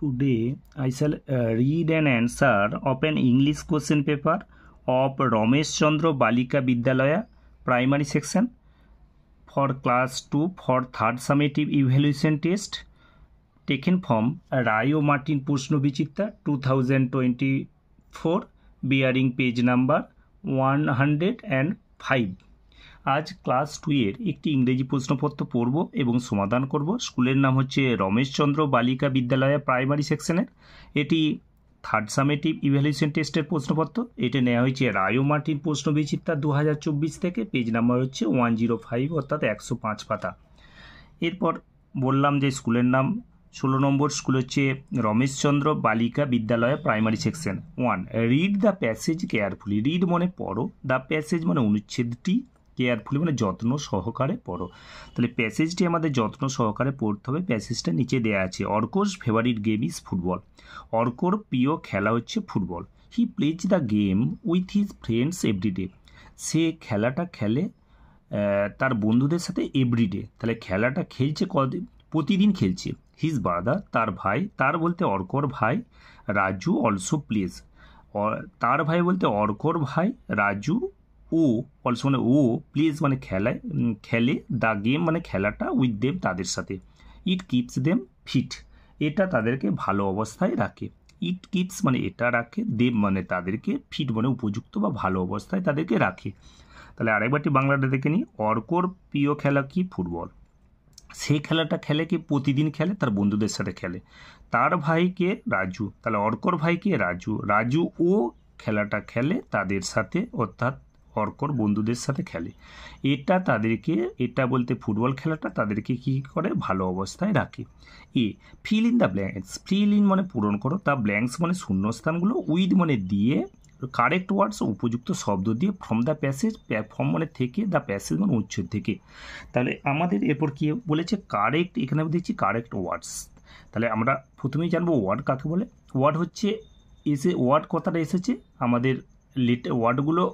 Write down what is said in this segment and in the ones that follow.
Today I shall read an answer of an English question paper of Ramesh Chandra Balika Vidyalaya primary section for class 2 for third summative evaluation test taken from Rayo Martin Pushno Vichitta 2024 bearing page number 105. আজ class 2 এর একটি ইংরেজি প্রশ্নপত্র পড়ব এবং সমাধান করব। স্কুলের নাম হচ্ছে রমেশ চন্দ্র বালিকা বিদ্যালয় প্রাইমারি সেকশনের। এটি থার্ড সামেটিভ ইভ্যালুয়েশন টেস্টের প্রশ্নপত্র। এটা নেওয়া হয়েছে রায়ো মার্টিন প্রশ্ন বিচিত্রা 2024 থেকে। পেজ নাম্বার হচ্ছে 105 অর্থাৎ 105 পাতা। এরপর বললাম যে স্কুলের নাম 16 নম্বর স্কুল হচ্ছে রমেশ চন্দ্র বালিকা বিদ্যালয় primary section. 1. Read the passage carefully. Read মানে পড়ো, দ্য প্যাসেজ মানে অনুচ্ছেদটি, কেয়ারফুলি মানে যত্ন সহকারে পড়ো। তাহলে প্যাসেজটি আমাদের যত্ন সহকারে পড়তে হবে। প্যাসেজটা নিচে দেওয়া আছে। অর্কোর ফেভারিট গেম ইজ ফুটবল। অর্কোর প্রিয় খেলা হচ্ছে football. He plays the game with his friends everyday. সে খেলাটা খেলে তার বন্ধুদের সাথে এভরিডে। তাহলে খেলাটা খেলছে প্রতিদিন খেলছে। হিজ ব্রাদার তার ভাই, তার বলতে অর্কর ভাই, রাজু অলসো প্লেজ। তার ভাই বলতে অর্কর ভাই, রাজু ও অলসো মানে ও, প্লেজ মানে খেলে, দ্য গেম মানে খেলাটা, উইথ দেম তাদের সাথে। ইট কিপস দেম ফিট, এটা তাদেরকে ভালো অবস্থায় রাখে। ইট কিপস মানে এটা রাখে, দেম মানে তাদেরকে, ফিট মানে উপযুক্ত বা ভালো অবস্থায় তাদেরকে রাখে। তাহলে আরেকবারটি বাংলাটা দেখে নিই। অর্কর প্রিয় খেলা কি? ফুটবল। সেই খেলাটা খেলে কি? প্রতিদিন খেলে, তার বন্ধুদের সাথে খেলে। তার ভাইকে রাজু, তাহলে অর্কর ভাইকে রাজু, রাজু ও খেলাটা খেলে তাদের সাথে, অর্থাৎ অর্কর বন্ধুদের সাথে খেলে। এটা তাদেরকে, এটা বলতে ফুটবল খেলাটা তাদেরকে কি করে? ভালো অবস্থায় রাখে। A fill in the blanks. Fill in মানে পূরণ করো, দ্য ব্ল্যাঙ্কস মানে শূন্যস্থানগুলো, উইথ মানে দিয়ে, কারেক্ট ওয়ার্ডস উপযুক্ত শব্দ দিয়ে, ফ্রম দ্য প্যাসেজ, ফ্রম মানে থেকে, দ্য প্যাসেজ মানে উচ্ছেদ থেকে। তাহলে আমাদের এরপর কি বলেছে? কারেক্ট, এখানে দেখছি কারেক্ট ওয়ার্ডস। তাহলে আমরা প্রথমেই জানবো ওয়ার্ড কাকে বলে। ওয়ার্ড হচ্ছে ওয়ার্ড কথাটা এসেছে আমাদের ওয়ার্ডগুলো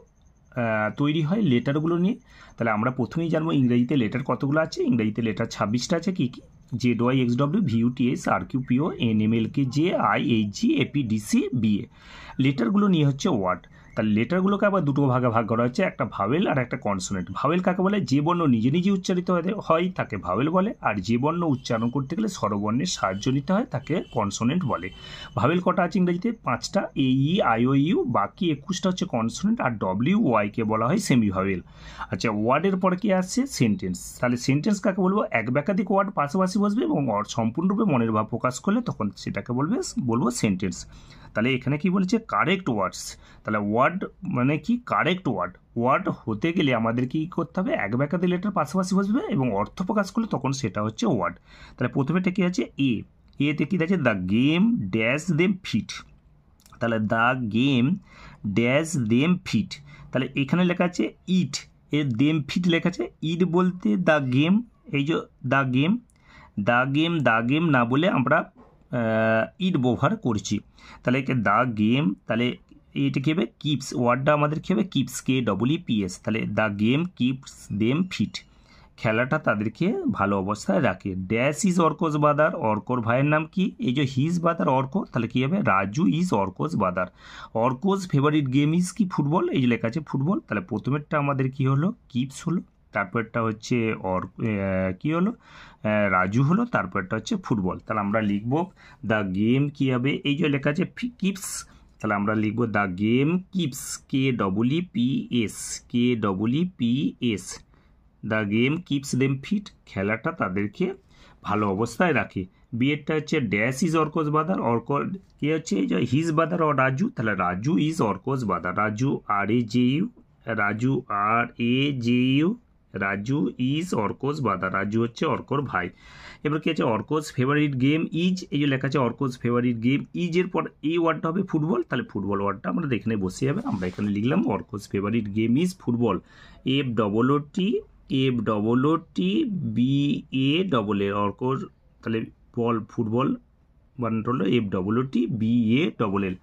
তৈরি হয় লেটারগুলো নিয়ে। তাহলে আমরা প্রথমেই জানবো ইংরেজিতে লেটার কতগুলো আছে। ইংরেজিতে লেটার 26টা আছে। কী কী? ZYXW VUTS RQPO NMLK JIHG APDC BA। লেটারগুলো নিয়ে হচ্ছে ওয়ার্ড। তাহলে লেটারগুলোকে আবার দুটো ভাগে ভাগ করা হচ্ছে, একটা ভাওয়েল আর একটা কনসোনেন্ট। ভাওয়েল কাকে বলে? যে বর্ণ নিজে নিজে উচ্চারিত হয় তাকে ভাওয়েল বলে, আর যে বর্ণ উচ্চারণ করতে গেলে স্বরবর্ণের সাহায্য নিতে হয় তাকে কনসোনেন্ট বলে। ভাওয়েল কটা আছে ইংরেজিতে? 5টা, AEIOU, বাকি 21টা হচ্ছে কনসোনেন্ট, আর WYকে বলা হয় সেমি ভাওয়েল। আচ্ছা, ওয়ার্ডের পরে কি আসছে? সেন্টেন্স। তাহলে সেন্টেন্স কাকে বলবো? এক বা একাধিক ওয়ার্ড পাশাপাশি বসবে এবং সম্পূর্ণরূপে মনের ভাব প্রকাশ করলে তখন সেটাকে বলবো সেন্টেন্স। তাহলে এখানে কি বলেছে? Correct words. তাহলে ওয়ার্ড মানে কি? Correct word. ওয়ার্ড হতে গেলে আমাদের কি করতে হবে? এক বা একাধিক লেটার পাশাপাশি বসবে এবং অর্থ প্রকাশ করলে তখন সেটা হচ্ছে ওয়ার্ড। তাহলে প্রথমেটা কি আছে? এতে কি আছে? The game dash them fit. তাহলে the game dash them fit. তাহলে এখানে লেখা আছে ইট, এর দেম ফিট লেখা আছে। ইট বলতে দ্য গেম, এই যে দ্য গেম না বলে আমরা ইট ব্যবহার করছি। তাহলে দ্য গেম, তাহলে এটা কী হবে? কিপস, ওয়ার্ডটা আমাদের কী হবে? Keeps, KEEPS। তাহলে the game keeps them fit, খেলাটা তাদেরকে ভালো অবস্থায় রাখে। ড্যাশ ইজ অর্কোস বাদার, অর্কর ভাইয়ের নাম কি? এই যে হিজ বাদার অর্ক, তাহলে কী হবে? Raju is Arko's brother. Arko's favourite game is কি? ফুটবল। এই যে লেখা আছে ফুটবল। তাহলে প্রথমেরটা আমাদের কি হলো? কিপস হলো, তারপরটা হচ্ছে কি হলো? রাজু হলো, তারপরটা হচ্ছে ফুটবল। তাহলে আমরা লিখব দ্য গেম কি হবে? এই যে লেখা আছে কিপস, তাহলে আমরা লিখব the game keeps, KEEPS। The game keeps them fit, খেলাটা তাদেরকে ভালো অবস্থায় রাখে। বিয়েরটা হচ্ছে ড্যাশ ইজ অর্কোস বাদার, অর্কর কি হচ্ছে? এই যে হিজ বাদার ও রাজু, তাহলে Raju is Arko's brother. Raju RAJU, Raju RAJU, Raju is Arko's brother, Raju হচ্ছে অর্কর ভাই। এবার কি আছে? অর্কোস ফেভারিট গেম ইজ, এই যে লেখা আছে অর্কোস ফেভারিট গেম ইজ, এর পর এই ওয়ার্ডটা হবে ফুটবল। তাহলে ফুটবল ওয়ার্ডটা আমরা এখানে বসে যাবে। আমরা এখানে লিখলাম Arko's favourite game is football. FOOTBALL, অর্কর, তাহলে ফুটবল বানানটা হলো FOOTBALL।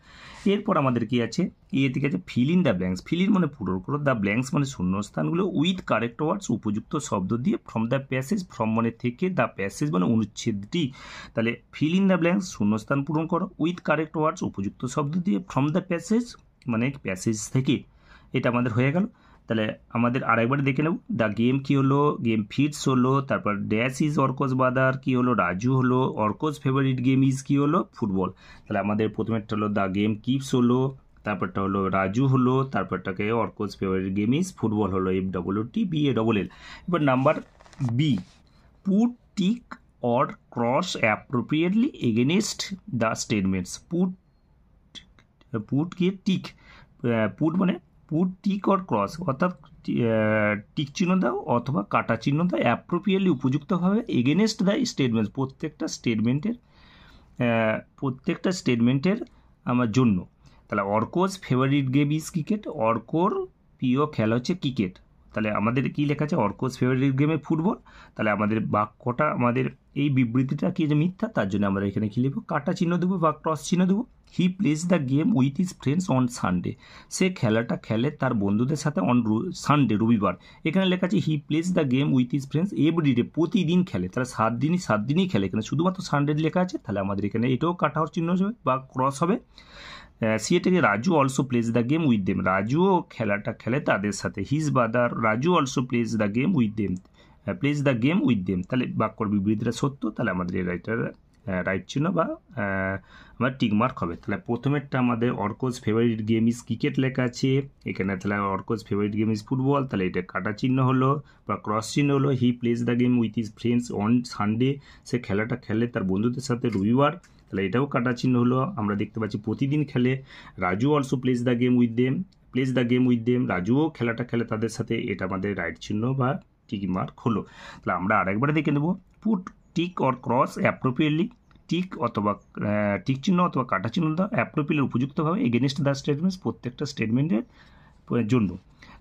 এরপর আমাদের কি আছে, এ থেকে আছে feel in the blanks. Fill in মানে পূরণ করো, দ্য ব্ল্যাঙ্কস মানে শূন্যস্থানগুলো, উইথ কারেক্ট ওয়ার্ডস উপযুক্ত শব্দ দিয়ে, ফ্রম দ্য প্যাসেজ, ফ্রম মানে থেকে, দ্য প্যাসেজ মানে অনুচ্ছেদটি। তাহলে ফিল ইন দ্য ব্ল্যাঙ্কস শূন্যস্থান পূরণ করো, উইথ কারেক্ট ওয়ার্ডস উপযুক্ত শব্দ দিয়ে, ফ্রম দ্য প্যাসেজ মানে প্যাসেজ থেকে। এটা আমাদের হয়ে গেল। তাহলে আমাদের আরেকবার দেখে নেব, দ্য গেম কী হলো, গেম ফিটস হলো, তারপর ড্যাশ ইজ অর্কস বাদার কী হলো, রাজু হলো, অর্কস ফেভারিট গেম ইজ কী হলো, ফুটবল। তাহলে আমাদের প্রথমেরটা হলো দ্য গেম কিপস হলো, তারপরটা হলো রাজু হলো, তারপরটাকে Arko's favourite game is football হলো, FOOTBALL। এবার number B, put tick or cross appropriately against the statements. Put কি টিক, পুট মানে পুট টিক অর ক্রস, অর্থাৎ টিক চিহ্ন দাও অথবা কাটা চিহ্ন দাও, অ্যাপ্রোপ্রিয়েটলি উপযুক্তভাবে, এগেনস্ট দ্য স্টেটমেন্টস প্রত্যেকটা স্টেটমেন্টের আমার জন্য। তাহলে Arko's favourite game is cricket, অর্কোর প্রিয় খেলা হচ্ছে ক্রিকেট। তাহলে আমাদের কি লেখা আছে, অর্কোস ফেভারিট গেমে ফুটবল। তাহলে আমাদের বাক্যটা, আমাদের এই বিবৃতিটা কি যে মিথ্যা, তার জন্য আমরা এখানে কি লিখবো, কাটা চিহ্ন দেবো বা ক্রস চিহ্ন দেবো। He plays the game with his friends on Sunday, সে খেলাটা খেলে তার বন্ধুদের সাথে অন সানডে রবিবার। এখানে লেখা আছে he plays the game with his friends everyday, প্রতিদিন খেলে। তাহলে 7 দিনই খেলে, এখানে শুধুমাত্র সানডে লেখা আছে। তাহলে আমাদের এখানে এটাও কাটা চিহ্ন হবে বা ক্রস হবে। সিএটাকে Raju also plays the game with them, রাজুও খেলাটা খেলে তাদের সাথে। His brother Raju also plays the game with them, plays the game with them. তাহলে বাক্যর বিবৃতিটা সত্য, তাহলে আমাদের এই রাইট চিহ্ন বা আমার টিক মার্ক হবে। তাহলে প্রথমেরটা আমাদের Arko's favourite game is cricket লেখা আছে, এখানে তাহলে Arko's favourite game is football, তাহলে এটা কাটা চিহ্ন হলো বা ক্রস চিহ্ন হলো। He plays the game with his friends on Sunday, সে খেলাটা খেলে তার বন্ধুদের সাথে রবিবার। তাহলে এটাও কাটা চিহ্ন হলো, আমরা দেখতে পাচ্ছি প্রতিদিন খেলে। Raju also plays the game with them, রাজুও খেলাটা খেলে তাদের সাথে, এটা আমাদের রাইট চিহ্ন বা টিক মার্ক হলো। তাহলে আমরা আরেকবার দেখে নেব, put tick or cross appropriately, tick অথবা টিক চিহ্ন অথবা কাটা চিহ্ন দাও, অ্যাপ্রোপ্রিয়েটলি উপযুক্তভাবে, এগেনস্ট দ্য স্টেটমেন্টস প্রত্যেকটা স্টেটমেন্টের জন্য।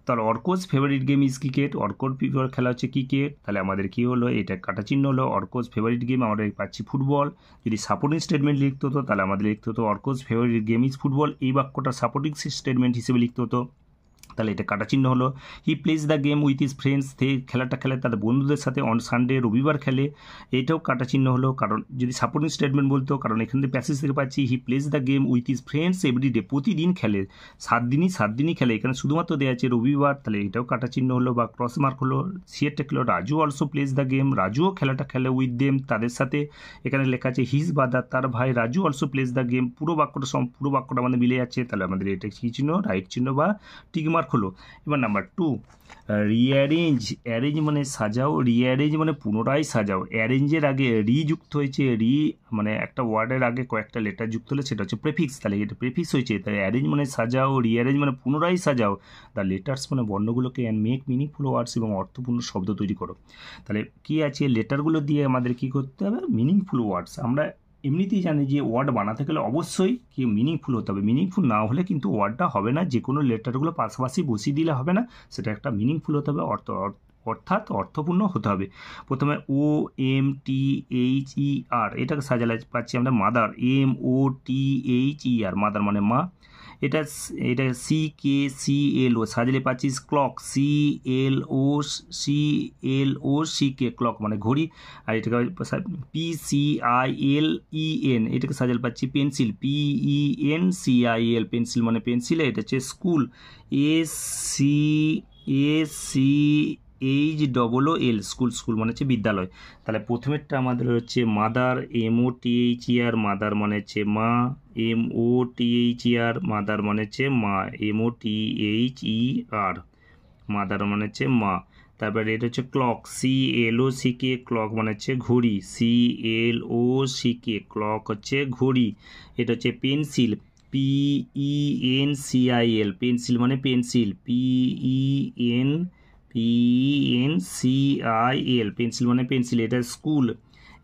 তাহলে Arko's favourite game is cricket, অর্কোর প্রিয় খেলা হচ্ছে ক্রিকেট। তাহলে আমাদের কী হলো, এটা কাটা চিহ্ন হলো। অর্কোস ফেভারিট গেম আমরা পাচ্ছি ফুটবল। যদি সাপোর্টিং স্টেটমেন্ট লিখতে হতো তাহলে আমাদের লিখতে হতো Arko's favourite game is football, এই বাক্যটা সাপোর্টিং স্টেটমেন্ট হিসেবে লিখতে হতো। তাহলে এটা কাটা চিহ্ন হলো। He plays the game with his friends, খেলাটা খেলে তাদের বন্ধুদের সাথে অন সানডে রবিবার খেলে, এটাও কাটা চিহ্ন হলো। কারণ যদি সাপোর্টিং স্টেটমেন্ট বলতো, কারণ এখান থেকে প্যাসেজ থেকে পাচ্ছি he plays the game with his friends everyday, প্রতিদিন খেলে, 7 দিনই খেলে, এখানে শুধুমাত্র দেওয়া আছে রবিবার। তাহলে এটাও কাটা চিহ্ন হলো বা ক্রস মার্ক হলো। সিএরটা খেলো Raju also plays the game, রাজুও খেলাটা খেলে উইথ দেম তাদের সাথে, এখানে লেখা আছে হিজ ব্রাদার তার ভাই Raju also plays the game, পুরো বাক্যটা আমাদের মিলে যাচ্ছে। তাহলে আমাদের এটা কী চিহ্ন, রাইট চিহ্ন বা টিক মার্ক হলো। এবার নাম্বার 2, রিঅ্যারেঞ্জ। অ্যারেঞ্জ মানে সাজাও, রিঅ্যারেঞ্জ মানে পুনরায় সাজাও। অ্যারেঞ্জের আগে রি যুক্ত হয়েছে, রি মানে একটা ওয়ার্ডের আগে কয়েকটা লেটার যুক্ত হলে সেটা হচ্ছে প্রেফিক্স, তাহলে এটা প্রেফিক্স হয়েছে। তাই অ্যারেঞ্জ মানে সাজাও, রিঅ্যারেঞ্জ মানে পুনরায় সাজাও। দ্য লেটার্স মানে বর্ণগুলোকে অ্যান্ড মেক মিনিংফুল ওয়ার্ডস, এবং অর্থপূর্ণ শব্দ তৈরি করো। তাহলে কী আছে, লেটারগুলো দিয়ে আমাদের কী করতে হবে, মিনিংফুল ওয়ার্ডস। আমরা এমনিতেই জানি যে ওয়ার্ড বানাতে গেলে অবশ্যই কি মিনিংফুল হতে হবে, মিনিংফুল না হলে কিন্তু ওয়ার্ডটা হবে না, যে কোনো লেটারগুলো পাশাপাশি বসিয়ে দিলে হবে না, সেটা একটা মিনিংফুল হতে হবে, অর্থাৎ অর্থপূর্ণ হতে হবে। প্রথমে OMTHER, এটাকে সাজালে পাচ্ছি আমরা মাদার, MOTHER, মাদার মানে মা। এটা CKCLO সাজলে পাচ্ছি ক্লক, CLOCK, ক্লক মানে ঘড়ি। আর এটাকে PCILEN, এটাকে সাজালে পাচ্ছি পেন্সিল, PENCIL, পেন্সিল মানে পেন্সিল। এটা হচ্ছে স্কুল, SCHOOL, স্কুল মানে হচ্ছে বিদ্যালয়। তাহলে প্রথমেরটা আমাদের হচ্ছে মাদার, MOTHER, মাদার মানে হচ্ছে মা, MOTHER, মাদার মানে হচ্ছে মা, MOTHER, মাদার মানে হচ্ছে মা। তারপরে এটা হচ্ছে ক্লক, CLOCK, ক্লক মানে হচ্ছে ঘড়ি, CLOCK, ক্লক হচ্ছে ঘড়ি। এটা হচ্ছে পেন্সিল, PENCIL, পেন্সিল মানে পেন্সিল, PENCIL, পেন্সিল মানে পেন্সিল। এটা স্কুল,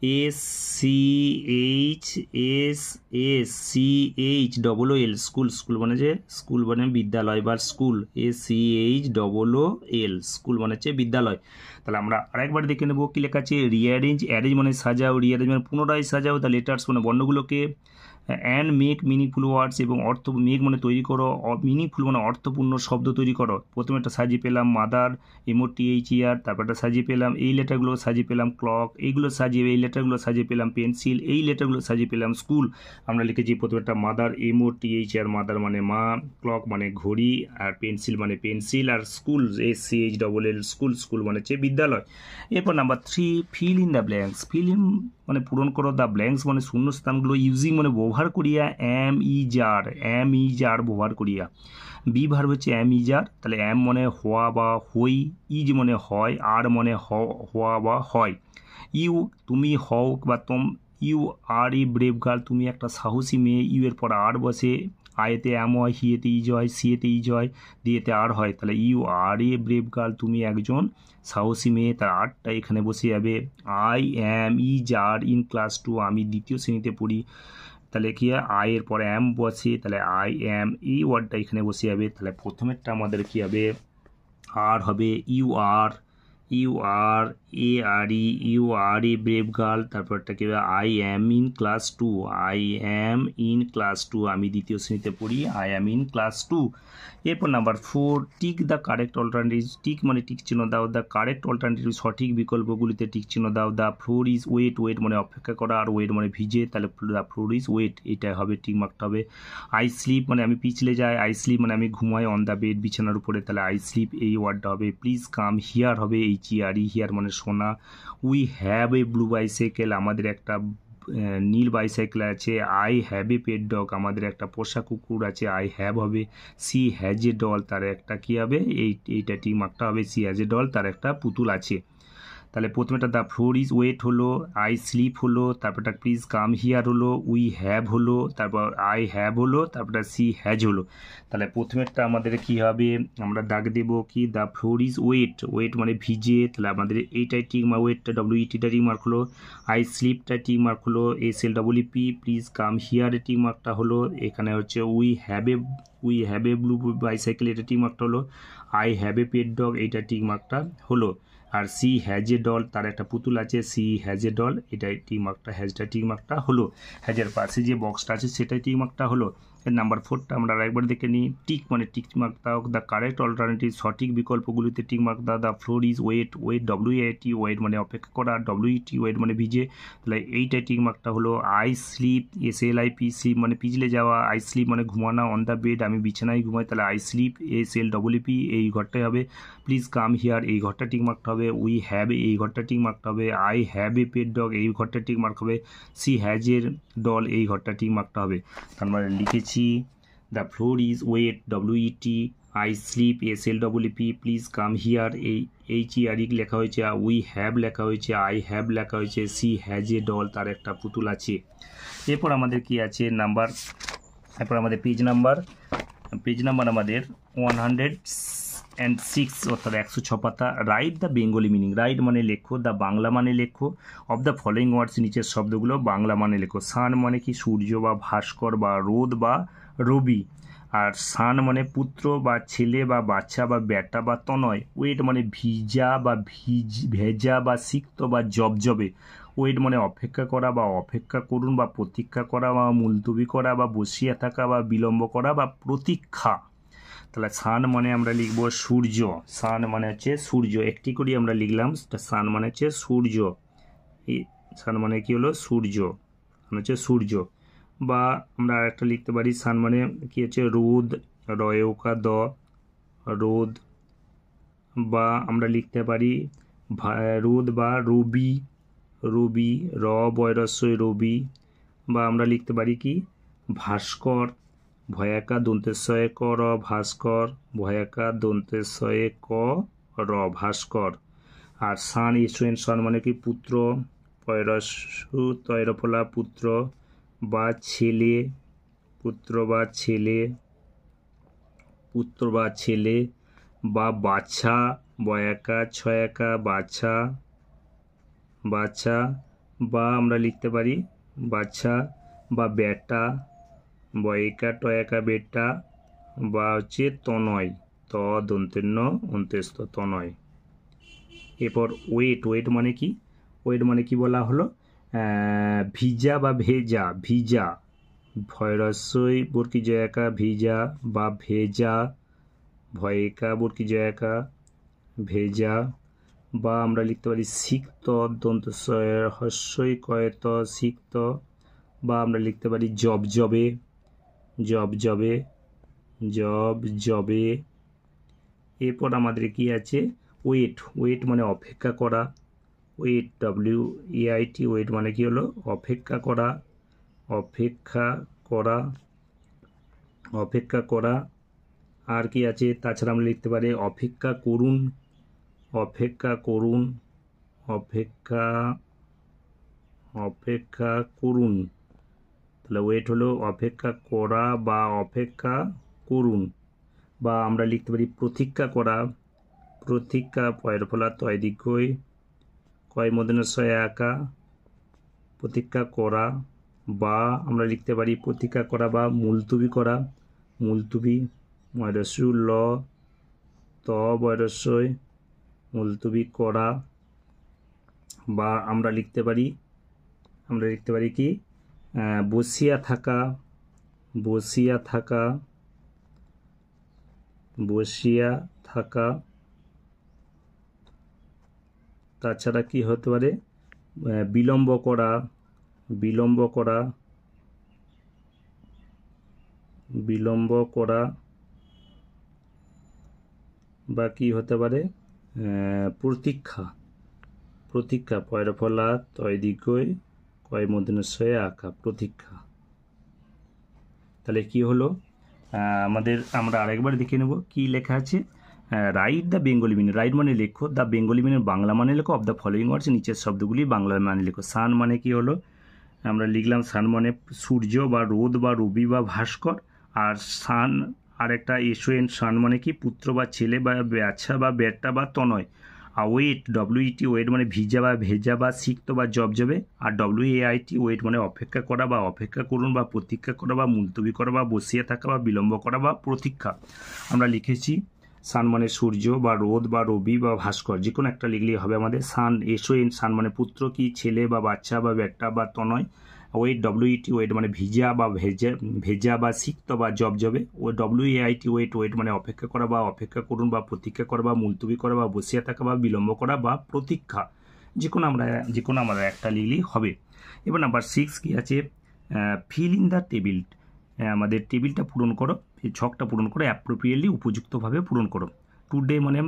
SCHSSCHLL স্কুল, স্কুল মানে যে স্কুল মানে বিদ্যালয় বা স্কুল, SCHLL স্কুল মানে হচ্ছে বিদ্যালয়। তাহলে আমরা আরেকবার দেখে নেবো কি লেখা আছে, রিঅ্যারেঞ্জ, অ্যারেঞ্জ মানে সাজাও, রিঅ্যারেঞ্জ মানে পুনরায় সাজাও, দ্য লেটার্স মানে বর্ণগুলোকে, অ্যান্ড মেক মিনিংফুল ওয়ার্ডস এবং অর্থ, মেক মানে তৈরি করো, মিনিংফুল মানে অর্থপূর্ণ শব্দ তৈরি করো। প্রথমে একটা সাজিয়ে পেলাম মাদার, MOTHER, তারপর একটা সাজিয়ে পেলাম এই লেটারগুলো, সাজিয়ে পেলাম ক্লক, এইগুলো সাজিয়ে, এই লেটারগুলো সাজিয়ে পেলাম পেন্সিল, এই লেটারগুলো সাজিয়ে পেলাম স্কুল। আমরা লিখেছি প্রথমে একটা মাদার, MOTHER, মাদার মানে মা, ক্লক মানে ঘড়ি, আর পেন্সিল মানে পেন্সিল, আর স্কুল SCHLL স্কুল, স্কুল মানে হচ্ছে বিদ্যালয়। এরপর number 3, fill in the blanks, fill in মানে পূরণ করো, দ্য ব্ল্যাঙ্কস মানে শূন্যস্থানগুলো, ইউজিং মানে ব্যবহার করিয়া, এম ইজার ব্যবহার করিয়া। বি ভার্ব হচ্ছে ইজার, তাহলে এম মানে হওয়া বা হই, ইজ মানে হয়, আর মানে হওয়া বা হয়। ইউ তুমি হও বা you are a brave girl, তুমি একটা সাহসী মেয়ে, ইউ এর পর আর বসে, আয়েতে এম হয়, হিয়েতে ইজ হয়, সিয়েতে ইজ হয়, দিয়েতে আর হয়, তাহলে you are a brave girl, তুমি একজন সাহসী মেয়ে, তার আরটা এখানে বসে যাবে। I am is are in class 2, আমি দ্বিতীয় শ্রেণীতে পড়ি, তাহলে কি হয়, আই এর পরে অ্যাম বসে, তাহলে আই অ্যাম, এই ওয়ার্ডটা এখানে বসে যাবে। তাহলে প্রথমেরটা আমাদের কি হবে, আর হবে you are you are a brave girl, তারপরটা কি হবে, আই অ্যাম ইন ক্লাস 2, আমি দ্বিতীয় শ্রেণীতে পড়ি, আই অ্যাম ইন ক্লাস 2। এরপর number 4, tick the correct alternative, tick মানে টিক চিহ্ন দাও, দ্য কারেক্ট অল্টারনেটিভ সঠিক বিকল্পগুলিতে টিক চিহ্ন দাও। The floor is wet, wet মানে অপেক্ষা করা, আর ওয়েট মানে ভিজে, তাহলে দ্য ফ্লোর ইজ ওয়েট, এটা হবে টিক মার্কটা হবে। আই স্লিপ মানে আমি পিছলে যাই, আই স্লিপ মানে আমি ঘুমাই, অন দ্য বেড বিছানার উপরে, তাহলে আই স্লিপ এই ওয়ার্ডটা হবে। প্লিজ কাম হিয়ার হবে HERE, হিয়ার মানে শোনা। We have a blue bicycle, আমাদের একটা নীল বাইসাইকেল আছে। I have a pet dog, আমাদের একটা পোষা কুকুর আছে, আই হ্যাভ হবে। সি হ্যাজ এ ডল, তার একটা কী হবে, এইটা টিক মার্কটা হবে, সি হ্যাজ এ ডল, তার একটা পুতুল আছে। তাহলে প্রথমেটা দ্য ফ্লোর ইজ ওয়েট হলো, আই স্লিপ হলো, তারপরটা প্লিজ কাম হিয়ার হলো, উই হ্যাভ হলো, তারপর আই হ্যাভ হলো, তারপরটা সি হ্যাজ হলো। তাহলে প্রথমেরটা আমাদের কি হবে, আমরা দাগ দেবো কি, the floor is wet, wet মানে ভিজে, তাহলে আমাদের এইটাই টিক মার্ক, ওয়েটটা WETটা টিক মার্ক হলো, আই স্লিপটা টিক মার্ক হলো, SLEEP, please come here tick মার্কটা হলো, এখানে হচ্ছে we have a blue bicycle, এটা টিক মার্কটা হলো, I have a pet dog, এইটা টিক মার্কটা হলো। আর সি হ্যাজ এ ডল, তার একটা পুতুল আছে, সি হ্যাজ এ ডল, এটাই টিক মার্কটা, হ্যাজটা টিক মার্কটা হলো। হ্যাজের পাশে যে বক্সটা আছে সেটাই টিক মার্কটা হলো। নাম্বার 4টা আমরা আরেকবার দেখে নিই, টিক মানে টিক মার্ক দাও, দ্য কারেক্ট অল্টারনেটিভ সঠিক বিকল্পগুলিতে টিক মার্ক দাও। The floor is wet, WAT wet মানে অপেক্ষা করা, আর WET ওয়েট মানে ভিজে, তাহলে এইটাই টিক মার্কটা হলো। আই স্লিপ, SLIP স্লিপ মানে পিছলে যাওয়া, আই স্লিপ মানে ঘুমানো, অন দ্য বেড আমি বিছানায় ঘুমাই, তাহলে আই স্লিপ, SLEEP এই ঘরটাই হবে। প্লিজ কাম হিয়ার এই ঘরটা টিক মার্কটা হবে, উই হ্যাভ এই ঘরটা টিক মার্কটা হবে, I have a pet dog এই ঘরটা টিক মার্ক হবে, সি হ্যাজ এর ডল এই ঘরটা টিক মার্কটা হবে। তার মানে লিখেছি the floor is wet, WET, I slip, SLEEP, please come here এই HERE লেখা হয়েছে, উই হ্যাভ লেখা হয়েছে, আই হ্যাভ লেখা হয়েছে, সি হ্যাজ এ ডল, তার একটা পুতুল আছে। এরপর আমাদের কি আছে এরপর আমাদের পেজ নাম্বার আমাদের 106 অর্থাৎ 106 পাতা। Write the Bengali meaning, right মানে লেখো, দ্য বাংলা মানে লেখো, অফ দ্য ফলোয়িং ওয়ার্ডস নিচের শব্দগুলো বাংলা মানে লেখো। সান মানে কি সূর্য বা ভাস্কর বা রোদ বা রবি, আর সান মানে পুত্র বা ছেলে বা বাচ্চা বা বেটা বা তনয়। ওয়েট মানে ভিজা বা ভেজা বা সিক্ত বা জবজবে। ওয়েট মানে অপেক্ষা করা বা অপেক্ষা করুন বা প্রতীক্ষা করা বা মুলতবি করা বা বসিয়া থাকা বা বিলম্ব করা বা প্রতীক্ষা। তাহলে সান মানে আমরা লিখব সূর্য, সান মানে হচ্ছে সূর্য, একটি করে আমরা লিখলাম, সান মানে হচ্ছে সূর্য, এই সান মানে কি হলো সূর্য, মানে হচ্ছে সূর্য। বা আমরা আরেকটা লিখতে পারি, সান মানে কি হচ্ছে রোদ, রয়কা দ রোদ। বা আমরা লিখতে পারি রোদ বা রবি, র বয়রস্বই রবি। বা আমরা লিখতে পারি কি ভাস্কর, ভয়াকা দন্তেশ্বয়ে ক র ভাস্কর, ভয়াকা দন্তেশ্বয়ে ক র ভাস্কর। আর সান সান মানে কি পুত্র, পয়রসু তৈরফলা পুত্র বা ছেলে, পুত্র বা ছেলে বা বাচ্চা, বয়াকা ছয়াকা বাচ্চা, বা আমরা লিখতে পারি বাচ্চা বা বেটা, বয়িকা টয়িকা বেটা, বা হচ্ছে তনয়, ত দন্তের ন অন্ত্যেস্থ তনয়। এরপর ওয়েট, ওয়েট মানে কি? ওয়েট মানে কি বলা হলো? ভিজা বা ভেজা, ভিজা, ভয়রস্যই বর্কি জয়াকা ভিজা বা ভেজা, ভয়িকা বর্কি জয়াকা ভেজা, বা আমরা লিখতে পারি সিক্ত দন্ত হস্যই কয়ত সিক্ত, বা আমরা লিখতে পারি জব জবে, জব জবে, জব জবে। এরপর আমাদের কি আছে? ওয়েট, ওয়েট মানে অপেক্ষা করা, ওয়েট WAIT, ওয়েট মানে কি হলো? অপেক্ষা করা, অপেক্ষা করা, অপেক্ষা করা। আর কি আছে? তাছাড়া আমরা লিখতে পারি অপেক্ষা করুন, অপেক্ষা করুন, অপেক্ষা, অপেক্ষা করুন। তাহলে ওয়েট হলো অপেক্ষা করা বা অপেক্ষা করুন। বা আমরা লিখতে পারি প্রতীক্ষা করা, প্রতীক্ষা, পয়ের ফলা তয় দীর্ঘই কয় মূর্ধন্যস্বয় আঁকা, প্রতীক্ষা করা। বা আমরা লিখতে পারি প্রতীক্ষা করা বা মুলতুবি করা, মুলতুবি, ময়রস্যু ল ত বয়রস্যই মুলতুবি করা। বা আমরা লিখতে পারি, আমরা লিখতে পারি কি? বসিয়া থাকা, বসিয়া থাকা, বসিয়া থাকা। তাছাড়া কি হতে পারে? বিলম্ব করা, বিলম্ব করা, বিলম্ব করা। বা কি হতে পারে? প্রতীক্ষা, প্রতীক্ষা, পয়ের ফলা তয় দীর্ঘই কয় মূর্ধন্যস্বয়ে আঁকা, প্রতীক্ষা। তাহলে কি হলো আমাদের? আমরা আরেকবার দেখে নেব কি লেখা আছে। Write the Bengali meaning, right মানে লেখো, দ্য বেঙ্গলি মিনিং বাংলা মানে লেখো, অফ দ্য ফলোয়িং ওয়ার্ডস, নিচের শব্দগুলি বাংলা মানে লেখো। সান মানে কি হলো? আমরা লিখলাম সান মানে সূর্য বা রোদ বা রবি বা ভাস্কর। আর সান আরেকটা SON, সান মানে কি? পুত্র বা ছেলে বা বাচ্চা বা বেটা বা তনয়। আর ওয়েট WET, ওয়েট মানে ভিজা বা ভেজা বা সিক্ত বা জবজবে। আর WAIT, ওয়েট মানে অপেক্ষা করা বা অপেক্ষা করুন বা প্রতীক্ষা করা বা মুলতবি করা বা বসিয়ে থাকা বা বিলম্ব করা বা প্রতীক্ষা। আমরা লিখেছি সান মানে সূর্য বা রোদ বা রবি বা ভাস্কর, যে কোনো একটা লিখলেই হবে আমাদের। সান SON, সান মানে পুত্র কি ছেলে বা বাচ্চা বা বেটা বা তনয়। ওয়েট WET, ওয়েট মানে ভিজা বা ভেজা বা সিক্ত বা জবজবে। ও WAIT, ওয়েট, ওয়েট মানে অপেক্ষা করা বা অপেক্ষা করুন বা প্রতীক্ষা করা বা মুলতবি করা বা বসিয়া থাকা বা বিলম্ব করা বা প্রতীক্ষা। যে কোনো আমরা একটা লিখলেই হবে। এবার নাম্বার 6 কি আছে? ফিল ইন দ্য টেবিল, আমাদের টেবিলটা পূরণ করো, এই ছকটা পূরণ করো, অ্যাপ্রোপ্রিয়েটলি উপযুক্তভাবে পূরণ করো। টুডে মানে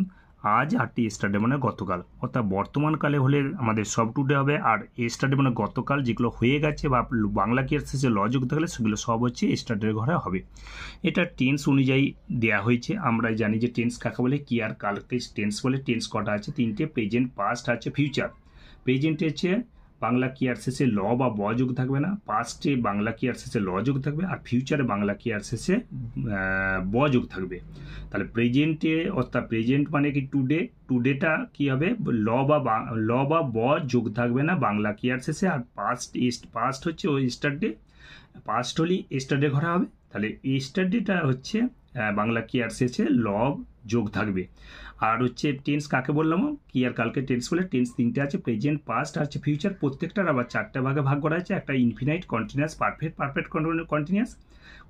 আজ, আর ইয়েস্টারডে মানে গতকাল। অর্থাৎ বর্তমানকালে হলে আমাদের সব টুডে হবে, আর ইয়েস্টারডে মানে গতকাল, যেগুলো হয়ে গেছে বা বাংলা কি শেষে ল যুক্ত থাকলে সেগুলো সব হচ্ছে ইয়েস্টারডের ঘরে হবে। এটা টেন্স অনুযায়ী দেয়া হয়েছে। আমরা জানি যে টেন্স কাকে বলে, কি আর কালকে টেন্স বলে। টেন্স কটা আছে? তিনটে, প্রেজেন্ট, পাস্ট, আছে ফিউচার। প্রেজেন্টে হচ্ছে বাংলা কি আর শেষে ল বা ব যোগ থাকবে না, পাস্টে বাংলা কি আর শেষে ল যোগ থাকবে, আর ফিউচারে বাংলা কি আর শেষে ব যোগ থাকবে। তাহলে প্রেজেন্টে, অর্থাৎ প্রেজেন্ট মানে কি টুডে, টুডেটা কি হবে? ল বা ব যোগ থাকবে না বাংলা কি আর শেষে। আর পাস্ট হচ্ছে ওই স্টারডে, পাস্ট হলেই স্টারডে ঘরে হবে। তাহলে স্টারডেটা হচ্ছে বাংলা কি আর শেষে ল যোগ থাকবে। আর হচ্ছে টেন্স কাকে বললাম? কি আর কালকে টেন্স বলে। টেন্স তিনটে আছে, প্রেজেন্ট, পাস্ট আর ফিউচার। প্রত্যেকটার আবার চারটে ভাগে ভাগ করা আছে। একটা infinite, continuous, perfect, perfect continuous.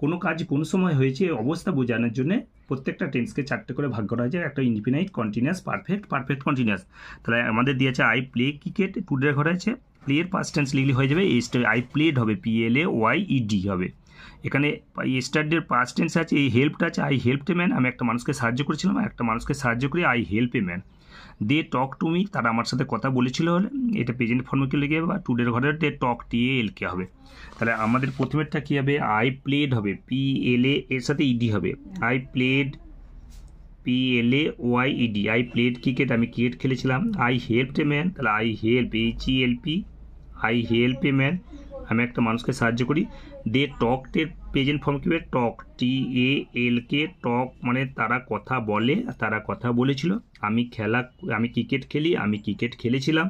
কোনো কাজ কোন সময় হয়েছে অবস্থা বোঝানোর জন্য প্রত্যেকটা টেন্সকে চারটে করে ভাগ করা হয়েছে। একটা infinite, continuous, perfect, perfect continuous. তাহলে আমাদের দিয়েছে আই প্লে ক্রিকেট, টুডের ঘরে আছে। প্লের পাস্ট টেন্স লিখলে হয়ে যাবে আই প্লেড হবে, PLAYED হবে। এখানে ইয়েস্টারডের পাস্ট টেন্স আছে, এই হেল্পটা আছে, আই হেল্পড এ ম্যান, আমি একটা মানুষকে সাহায্য করেছিলাম, একটা মানুষকে সাহায্য করি, I help a man. They talk to me, তারা আমার সাথে কথা বলেছিল হলে এটা প্রেজেন্ট ফর্মে লিখে বা টুডের ঘরে দে টক TAL কে হবে। তাহলে আমাদের প্রথমেরটা কী হবে? আই প্লেড হবে, PLA এর সাথে ED হবে, I played, PLAYED, I played cricket, আমি ক্রিকেট খেলেছিলাম। আই হেল্পড এ ম্যান, তাহলে I help, HELP, I help a man, আমি একটা মানুষকে সাহায্য করি। দে টকটের প্রেজেন্ট ফর্ম কী হবে? টক, TALK, টক মানে তারা কথা বলে, তারা কথা বলেছিল। আমি ক্রিকেট খেলি, আমি ক্রিকেট খেলেছিলাম।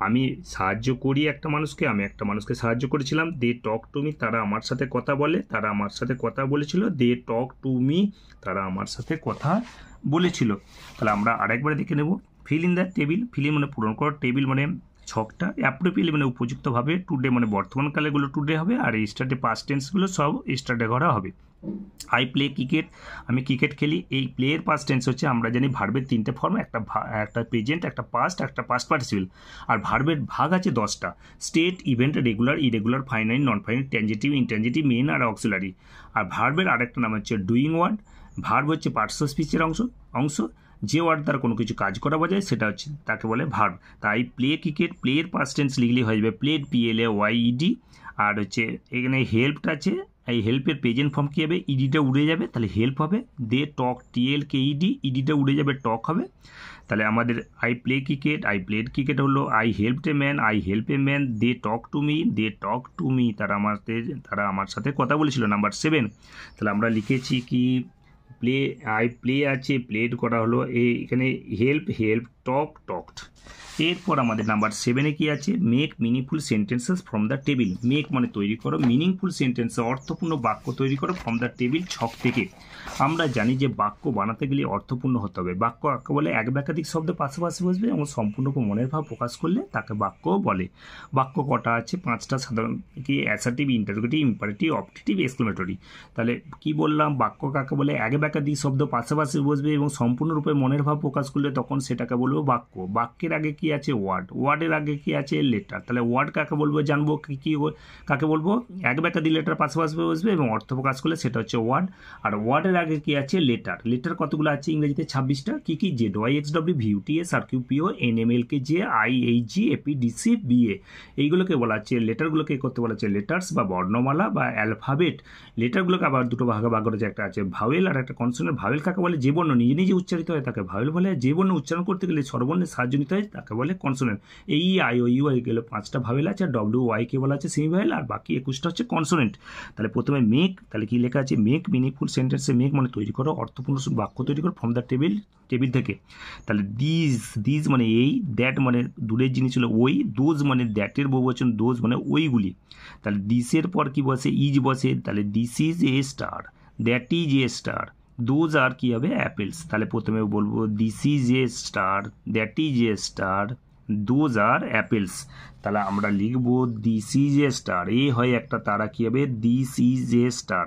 আমি সাহায্য করি একটা মানুষকে, আমি একটা মানুষকে সাহায্য করেছিলাম। দে টক টু মি, তারা আমার সাথে কথা বলে, তারা আমার সাথে কথা বলেছিল। দে টক টু মি, তারা আমার সাথে কথা বলেছিল। তাহলে আমরা আরেকবার দেখে নেব। Fill in the table, fill মানে পূরণ করো, টেবিল মানে ছকটা, অ্যাপ্রোপ্রিয়েটলি মানে উপযুক্তভাবে, টুডে মানে বর্তমানকালেগুলো টুডে হবে, আর স্টার্টে পাস্ট টেন্সগুলো সব স্টার্টে করা হবে। আই প্লে ক্রিকেট, আমি ক্রিকেট খেলি। এই প্লেয়ের পাস্ট টেন্স হচ্ছে আমরা জানি ভার্বের 3টে ফর্ম, একটা প্রেজেন্ট, একটা পাস্ট পার্টিসিপেল। আর ভার্বের ভাগ আছে 10টা, স্টেট, ইভেন্ট, রেগুলার, ইরেগুলার, ফাইনাইল, নন ফাইনাইল, ট্যানজেটিভ, ইনট্যানজেটিভ, মেন আর অক্সিলারি। আর ভার্বের আরেকটা নাম হচ্ছে ডুইং ওয়ার্ড। ভার্ব হচ্ছে পার্টস অফ স্পিচের অংশ। যে ওয়ার্ড দ্বারা কোনো কিছু কাজ করা বোঝায় সেটা হচ্ছে তাকে বলে ভার্ব। তাই প্লে ক্রিকেট, প্লেয়ের পাস্ট টেন্স লিখলে হয়ে যাবে প্লেড, PLAYED। আর হচ্ছে এখানে হেল্পটা আছে, এই হেল্পের প্রেজেন্ট ফর্ম কী হবে? ইডিটা উড়ে যাবে, তাহলে হেল্প হবে। দে টক, TLKED, ইডিটা উড়ে যাবে, টক হবে। তাহলে আমাদের I play cricket, I played cricket হলো I helped a man, I help a man. They talk to me, তারা আমার সাথে কথা বলেছিল। নাম্বার 7, তাহলে আমরা লিখেছি কি আই প্লে আছে, প্লেড করা হলো, এখানে হেল্প, টকড। এরপর আমাদের নাম্বার 7-এ কি আছে? Make meaningful sentences from the table. Make মানে তৈরি করো, মিনিংফুল সেন্টেন্স অর্থপূর্ণ বাক্য তৈরি করো ফ্রম দ্য টেবিল, ছক থেকে। আমরা জানি যে বাক্য বানাতে গেলে অর্থপূর্ণ হতে হবে। বাক্য কাকে বলে? এক বা একাধিক শব্দ পাশাপাশি বসবে এবং সম্পূর্ণ মনের ভাব প্রকাশ করলে তাকে বাক্য বলে। বাক্য কটা আছে? 5টা, সাধারণ কি assertive, interrogative, imperative, optative, exclamatory. তাহলে কি বললাম? বাক্য কাকে বলে? এক বা একাধিক শব্দ পাশাপাশি বসবে এবং সম্পূর্ণরূপে মনের ভাব প্রকাশ করলে তখন সেটাকে বলবো বাক্য। বাক্যের আগে কি আছে? ওয়ার্ড, ওয়ার্ডের আগে কি আছে? লেটার। তাহলে ওয়ার্ড কাকে বলবো? জানবো কি কাকে বলবো? এক বা একাধিক লেটার পাশাপাশি বসবে এবং অর্থ প্রকাশ করলে সেটা হচ্ছে ওয়ার্ড। আর ওয়ার্ডের আগে কি আছে? লেটার। লেটার কতগুলো আছে? ইংরেজিতে 26টা। কি কি? ZYXW, VUTS, RQPO, NMLK, JIHG, APDC, BA। এইগুলোকে বলা হচ্ছে লেটারগুলোকে করতে বলা হচ্ছে লেটার্স বা বর্ণমালা বা অ্যালফাবেট। লেটারগুলোকে আবার দুটো ভাগে ভাগ করেছে, একটা আছে ভাওয়েল আর একটা কনসোনেন্ট। ভাওয়েল কাকে বলে? যে বর্ণ নিজে নিজে উচ্চারিত হয় তাকে ভাওয়েল বলে। যে বর্ণ উচ্চারণ করতে গেলে স্বরবর্ণের সাহায্য নিতে হয় তাকে বলে কনসোনেন্ট। এই আই ও ইউ গেল 5টা ভাওয়েল আছে, আর WY কে বলা আছে সেমি ভাওয়েল, আর বাকি 21টা হচ্ছে কনসোনেন্ট। তাহলে প্রথমে মেক, তাহলে কি লেখা আছে? মেক মিনিংফুল সেন্টেন্সে মেক মানে তৈরি করো, অর্থপূর্ণ বাক্য তৈরি করো ফ্রম দ্য টেবিল থেকে। তাহলে দিস মানে এই, দ্যাট মানে দূরের জিনিস হলো ওই, দোজ মানে দ্যাটের বহুবচন, দোজ মানে ওইগুলি। তাহলে দিসের পর কি বসে? ইজ বসে। তাহলে this is a star, that is a star, those are কি হবে? অ্যাপেলস। তাহলে প্রথমে বলবো this is a star, that is a star, those are apples. তাহলে আমরা লিখবো দিস ইজ এ স্টার, এ হয় একটা তারা, কি হবে? This is a star,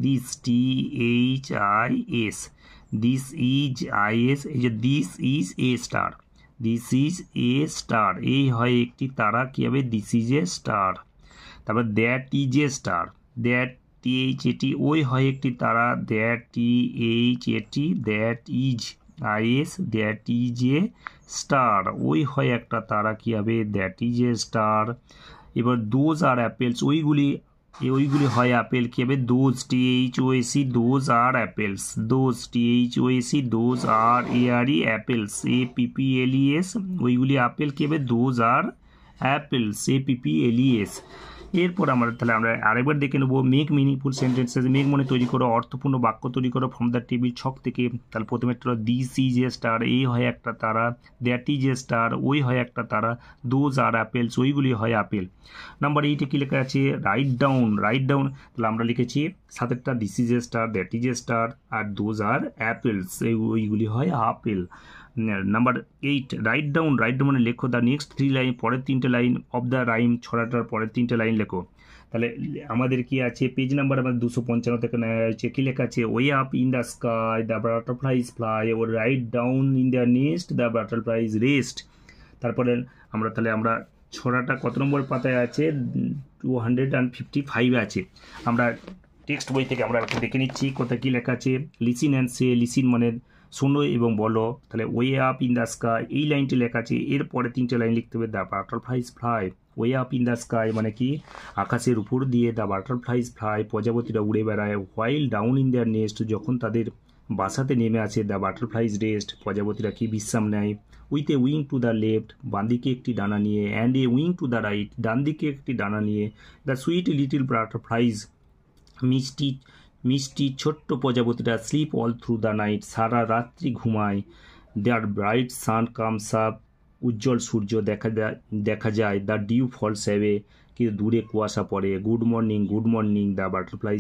this THIS, this is IS, এই যে this is a star, this is a star, এই হয় একটি তারা, কি হবে? This is a star. তারপর that is a star, that THAT, ওই হয় একটি তারা, that THAT, that is IS, that is a star, ওই হয় একটা তারা, কি হবে? That is a star. এবার দোজ আর অ্যাপেলস, ওইগুলি হয় আপেল, কি হবে? Those THOAC, those are apples, those THOAC, those are ARE, apples APPLES, ওইগুলি আপেল, কি হবে? Those are apples APPLES। এরপর আমরা আরেকবার দেখে নেবো মেক মিনিংফুল সেন্টেন্সেস। মেক মানে তৈরি করো, অর্থপূর্ণ বাক্য তৈরি করো ফ্রম দ্য টেবিল, ছক থেকে। তাহলে প্রথমে একটা দিস ইজ এ স্টার, এই হয় একটা তারা, দ্যাট ইজ এ স্টার, ওই হয় একটা তারা, দোজ আর অ্যাপেলস, ওইগুলি হয় আপেল। নাম্বার 8-এ কি লেখা আছে? Right down. তাহলে আমরা লিখেছি সাতেরটা, this is a star, that is a star, আর দোজ আর অ্যাপেলস, ওইগুলি হয় আপেল। নাম্বার 8, রাইট ডাউন মানে লেখো দ্য নেক্সট 3 লাইন, পরের 3টে লাইন অফ দ্য রাইম, ছড়াটার পরের 3টে লাইন লেখো। তাহলে আমাদের কি আছে? পেজ নাম্বার আমাদের 255 থেকে নেওয়া হয়েছে। কি লেখা আছে? Way up in the sky the butterflies fly, ও right down in the nest the butterflies rest. তারপরে আমরা ছড়াটা কত নম্বর পাতায় আছে? 255 আছে। আমরা টেক্সট বই থেকে আমরা দেখে নিচ্ছি কোথায় কী লেখা আছে। লিসিন অ্যান্ড সে, লিসিন মানে শোনো এবং বলো। তাহলে way up in the sky, এই লাইনটি লেখা আছে, এরপরে 3টে লাইন লিখতে হবে। The butterflies fly, way up in the sky মানে কি? আকাশের উপর দিয়ে। দ্য বাটারফ্লাইজ ফ্লাই, প্রজাপতিরা উড়ে বেড়ায়। While down in their nest, যখন তাদের বাসাতে নেমে আসে, দ্য বাটারফ্লাইজ রেস্ট, প্রজাপতিরা কি বিশ্রাম নেয়। With a wing to the left, বাঁ দিকে একটি ডানা নিয়ে, and a wing to the right, ডান দিকে একটি ডানা নিয়ে, দ্য সুইট লিটিল বাটারফ্লাইজ, মিষ্টি মিষ্টি ছোট্ট প্রজাপতিরা, sleep all through the night, সারা রাত্রি ঘুমায়। Their bright sun comes up, উজ্জ্বল সূর্য দেখা যায়। দ্য ডিউ ফলস অ্যাওয়ে, কিন্তু দূরে কুয়াশা পড়ে। Good morning, the butterfly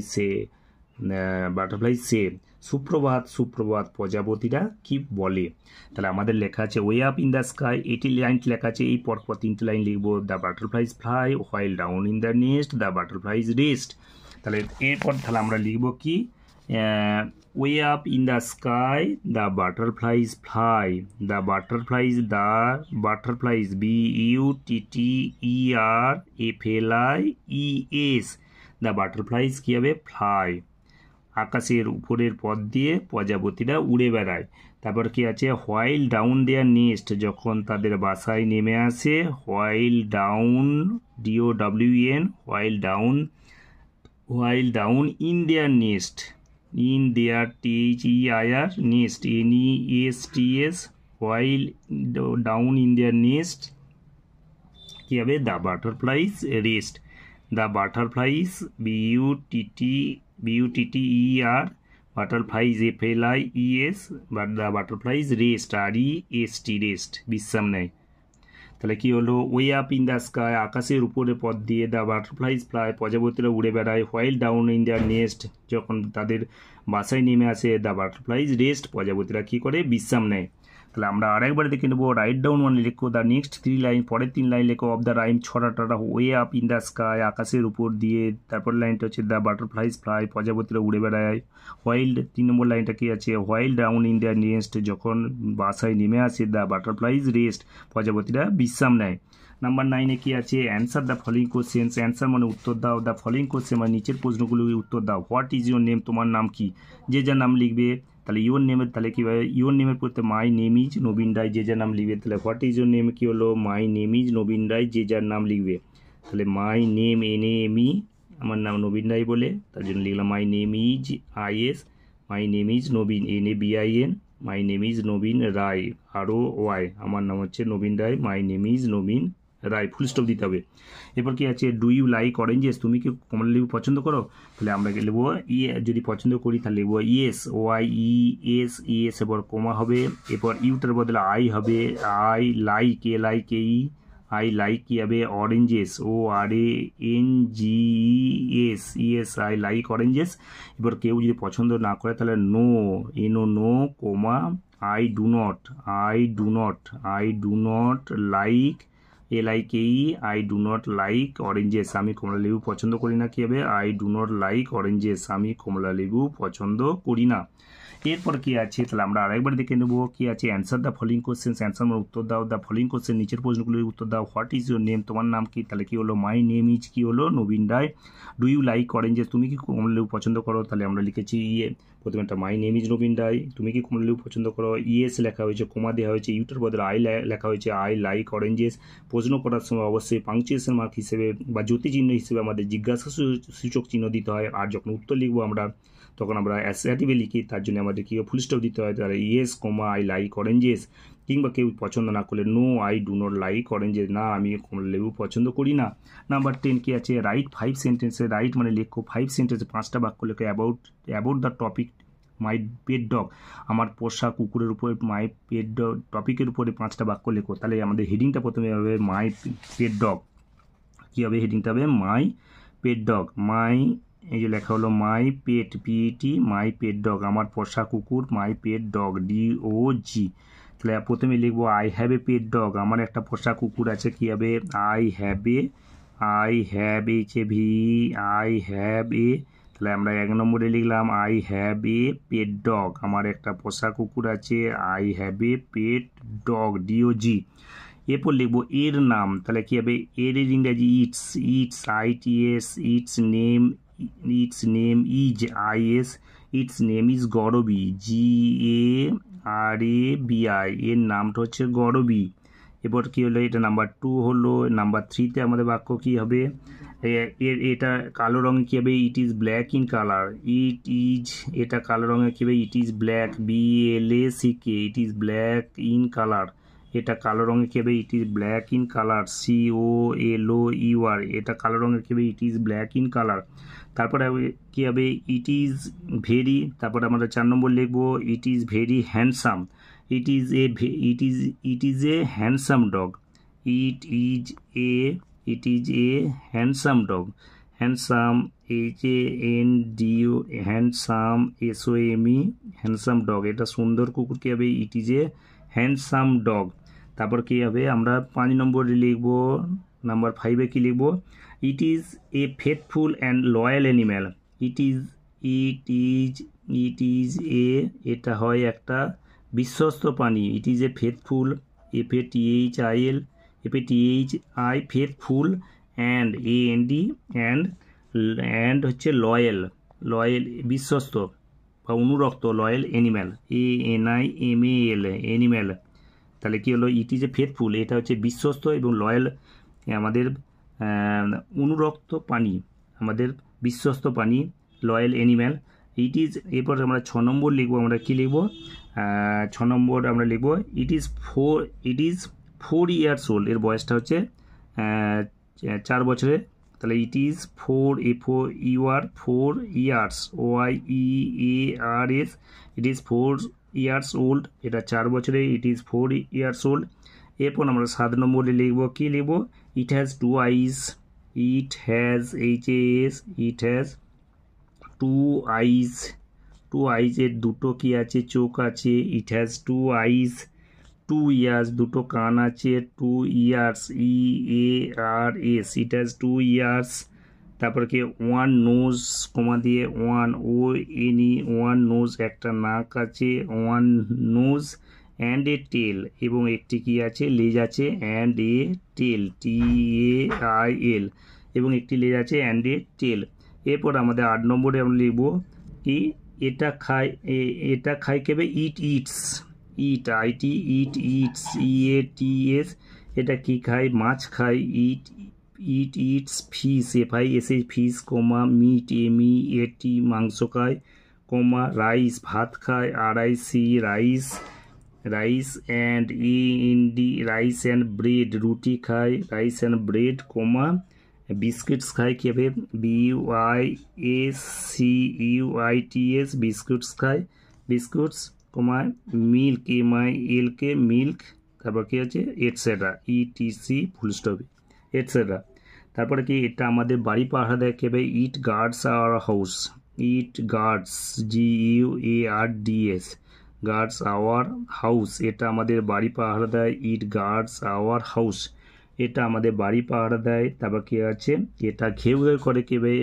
say, সুপ্রভাত সুপ্রভাত, প্রজাপতিরা কি বলে। তাহলে আমাদের লেখা আছে way up in the sky, এটি লাইন লেখা আছে, এই পরপর 3টে লাইন লিখবো। The butterflies fly while down in the nest, the butterflies rest. তাহলে এরপর তাহলে আমরা লিখবো কি, way up in the sky the butterflies fly, the butterflies BUTTERFLIES, the butterflies কী হবে ফ্লাই। আকাশের উপরের পথ দিয়ে প্রজাপতিরা উড়ে বেড়ায়। তারপর কি আছে, হোয়াইল ডাউন দেয়ার নেস্ট, যখন তাদের বাসায় নেমে আসে। While down DOWN, while down in their nest, in their THEIR nest NESTS, while down in their nest কী হবে, the butterflies rest. The butterflies BUTTER, butterflies FLIES, the butterflies rest REST, rest বিশ্রাম নেয়। তাহলে কি হলো, way up in the sky, আকাশের উপরে পথ দিয়ে, দ্য বাটারফ্লাইজ ফ্লাই, প্রজাপতিরা উড়ে বেড়ায়। While down in the nest, যখন তাদের বাসায় নেমে আসে। দ্য বাটারফ্লাইজ রেস্ট, প্রজাপতিরা কী করে, বিশ্রাম নেয়। তাহলে আমরা আরেকবার দেখে নেবো। রাইট ডাউন মানে লিখো দ্য নেক্সট 3 লাইন, পরের 3 লাইন লেখো অফ দ্য রাইম, ছড়াটা way up in the sky, আকাশের উপর দিয়ে। তারপর লাইনটা হচ্ছে দ্য বাটারফ্লাইজ ফ্লাই, প্রজাপতিরা উড়ে বেড়ায়। হোয়াইল 3 নম্বর লাইনটা কি আছে, while down in the nest, যখন বাসায় নেমে আসে। দ্য বাটারফ্লাইজ রেস্ট, প্রজাপতিরা বিশ্রাম নেয়। নাম্বার 9-এ কি আছে, answer the following questions, answer মানে উত্তর দাও, দ্য ফলোইং কোশ্চেন মানে নিচের প্রশ্নগুলোর উত্তর দাও। হোয়াট ইজ ইউর নেম, তোমার নাম কি, যে যার নাম লিখবে। তাহলে ইউর নেমের, তাহলে কী হবে, ইউর নেমের পড়তে মাই নেম ইজ নবীন রায়, যে যার নাম লিখবে। তাহলে হোয়াট ইজ ইউর নেম কী হলো, মাই নেম ইজ নবীন রায়, যে যার নাম লিখবে। তাহলে মাই নেম NAME, আমার নাম নবীন রায় বলে, তার জন্য লিখলাম my name is IS, my name is Nabin NABIN, my name is Nabin Roy ROY, আমার নাম হচ্ছে Nabin Roy, my name is Nabin Roy, full stop দিতে হবে। এরপর কি আছে, ডু ইউ লাইক অরেঞ্জেস, তুমি কি কমলালেবু পছন্দ করো। তাহলে আমরা লিখবো যদি পছন্দ করি তাহলে লিখবো ইয়েস, OIES, এরপর কোমা হবে, এরপর ইউটার বদলে আই হবে, আই লাইক আই লাইক কি হবে, oranges ORANGES, I like oranges. এবার কেউ যদি পছন্দ না করে তাহলে no, no comma, I do not like LIKE, I do not like oranges, আমি কমলা লেবু পছন্দ করি না। কী হবে, I do not like oranges, আমি কমলা লেবু পছন্দ করি না। এরপর কি আছে, তাহলে আমরা আরেকবার দেখে নেব কি আছে, answer the following questions, answer মানে উত্তর দাও। দ্য ফলোইং কোশ্চেন, নিচের প্রশ্নগুলির উত্তর দাও। হোয়াট ইজ ইউর নেম, তোমার নাম কি, তাহলে কি হলো, মাই নেম ইজ কি হলো, নবীন রায়। ডু ইউ লাইক অরেঞ্জেস, তুমি কি কমলা লেবু পছন্দ করো, তাহলে আমরা লিখেছি প্রথমে একটা মাই নেম ইজ নবীন রায়, তুমি কি কমলা লেবু পছন্দ করো, ইয়েস লেখা হয়েছে, কোমা দেওয়া হয়েছে, ইউটার বদলে আই লেখা হয়েছে, আই লাইক অরেঞ্জেস। প্রশ্ন করার সময় অবশ্যই পাংচুয়েশন মার্ক হিসেবে বা জ্যোতি চিহ্ন হিসেবে আমাদের জিজ্ঞাসা সূচক চিহ্ন দিতে হয়। আর যখন উত্তর লিখবো আমরা, তখন আমরা অ্যাসার্টিভে লিখি, তার জন্য আমাদের কি ফুল স্টপ দিতে হয়। তাহলে yes comma I like oranges, কিংবা কেউ পছন্দ না করলে no, I do not like oranges, না আমি কমলা লেবু পছন্দ করি না। নাম্বার 10 কি আছে, রাইট 5 সেন্টেন্সে, রাইট মানে লেখো 5 সেন্টেন্সে 5টা বাক্য লেখো about the topic my pet dog, আমার পোষা কুকুরের উপরে মাই পেট ডগ টপিকের উপরে 5টা বাক্য লেখো। তাহলে আমাদের হেডিংটা প্রথমে হবে মাই পেট ডগ, কী হবে হেডিংটা হবে, মাই পেট ডগ, মাই এই যে লেখা হলো মাই পেট PET, মাই পেট ডগ, আমার পোষা কুকুর, মাই পেট ডগ DOG। তাহলে প্রথমে লিখবো I have a pet dog, আমার একটা পোষা কুকুর আছে, কী হবে, আই হ্যাভ এ তাহলে আমরা 1 নম্বরে লিখলাম I have a pet dog, আমার একটা পোষা কুকুর আছে, I have a pet dog DOG। এরপর লিখবো এর নাম, তাহলে কী হবে, এর ইংরাজি it's ITS, its name is IS, its name is Garabi GARABI, এর নামটা হচ্ছে গরবী। এরপর কী হলো, এটা নাম্বার 2 হলো। নাম্বার 3-তে আমাদের বাক্য কী হবে, এটা কালো রঙে কী হবে? It is black in colour. It is, এটা কালো রঙে কী হবে? It is black, BLACK, it is black in colour. এটা কালো রঙে কী হবে? It is black in colour. COLOUR, এটা কালো রঙের কী হবে? It is black in colour. তারপরে কী হবে? ইট ইজ ভেরি, তারপরে আমরা 4 নম্বর লিখবো ইট is very handsome. It is a handsome dog. It is a handsome dog. Handsome, HANDO, handsome, SOME, handsome dog. এটা সুন্দর কুকুর কী হবে? It is a handsome dog. তারপর কী হবে? আমরা 5 নম্বরে লিখব, নাম্বার 5-এ কী লিখব? ইট is a faithful and loyal animal. It is এ, এটা হয় একটা বিশ্বস্ত প্রাণী। ইট is a faithful, FATHI, faithful, and AND, and হচ্ছে লয়াল, বিশ্বস্ত বা অনুরক্ত, লয়াল অ্যানিম্যাল, ANIMAL, অ্যানিম্যাল। তাহলে কী হলো? ইট ইজ এ ফেথফুল, এটা হচ্ছে বিশ্বস্ত এবং লয়াল, আমাদের অনুরক্ত প্রাণী, আমাদের বিশ্বস্ত প্রাণী, লয়াল অ্যানিম্যাল। ইট ইজ, এরপর আমরা 6 নম্বর লিখবো। আমরা কী লিখবো? 6 নম্বর আমরা লিখবো ইট ইজ 4 ইয়ার্স ওল্ড। এর বয়সটা হচ্ছে 4 বছরের। তাহলে it is 4 years, YEARS, it is 4 years old, এটা 4 বছরে, ইট ইজ 4 ইয়ার্স ওল্ড। এরপর আমরা 7 নম্বরে লিখবো, কী লিখবো? It has 2 eyes. It has, HAS, it has 2 আইজ। 2 আইজের দুটো কী আছে? চোখ আছে। It has 2 eyes. 2 ইয়ার্স, দুটো কান আছে। 2 years, EARS, it has 2 years. তারপর কি? 1 নোজ, কমা দিয়ে 1 ONE, 1 নোজ, একটা নাক আছে। 1 নোজ অ্যান্ড এ টেল, এবং একটি কি আছে? লেজ আছে। অ্যান্ড এ টেল, TAIL, এবং একটি লেজ আছে। অ্যান্ড এ টেল। এরপর আমাদের 8 নম্বরে আমরা লিখব কি? এটা খায় কেবে? ইটস, ইটস, EATS, এটা কি খায়? মাছ খায়। Its fish, FISH, fish, comma meat, MEAT, মাংস খায়, কমা রাইস, ভাত খায়। RIC, rice, and END, rice and bread, রুটি খায়। Rice and bread, comma biscuits খায়। কী হবে? BYSCUITS, বিস্কুটস খায়। Biscuits, comma milk, MILK, milk. তারপর কী আছে? Et cetera, ETC, full stop, et cetera. তারপরে কি? এটা আমাদের বাড়ি পাহারা দেয়। কী হবে? It guards our house. It guards, GUARDS, guards our house, এটা আমাদের বাড়ি পাহারা দেয়। ইট গার্ডস আওয়ার হাউস, এটা আমাদের বাড়ি পাহারা দেয়। তারপর কী আছে? এটা ঘেউ ঘেউ করে। কেবে?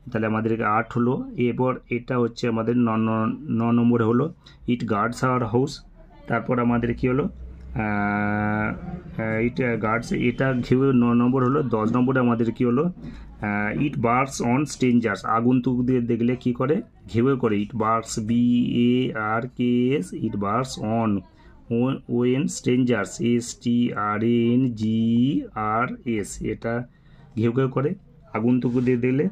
তাহলে আমাদের 8 হলো। এরপর এটা হচ্ছে আমাদের 9 নম্বরে হলো ইট গার্ডস আওয়ার হাউস। তারপর আমাদের কি হলো? এটা গার্ডস, এটা ঘেউ 9 নম্বর হলো। 10 নম্বরে আমাদের কি হলো? ইট বার্স অন স্ট্রেঞ্জার্স, আগন্তুকদের দেখলে কি করে? ঘেউ করে। It barks, BARKS, it barks on, when strangers, STRANGERS, এটা ঘেউ ঘেউ করে আগন্তুকদের দেখলে।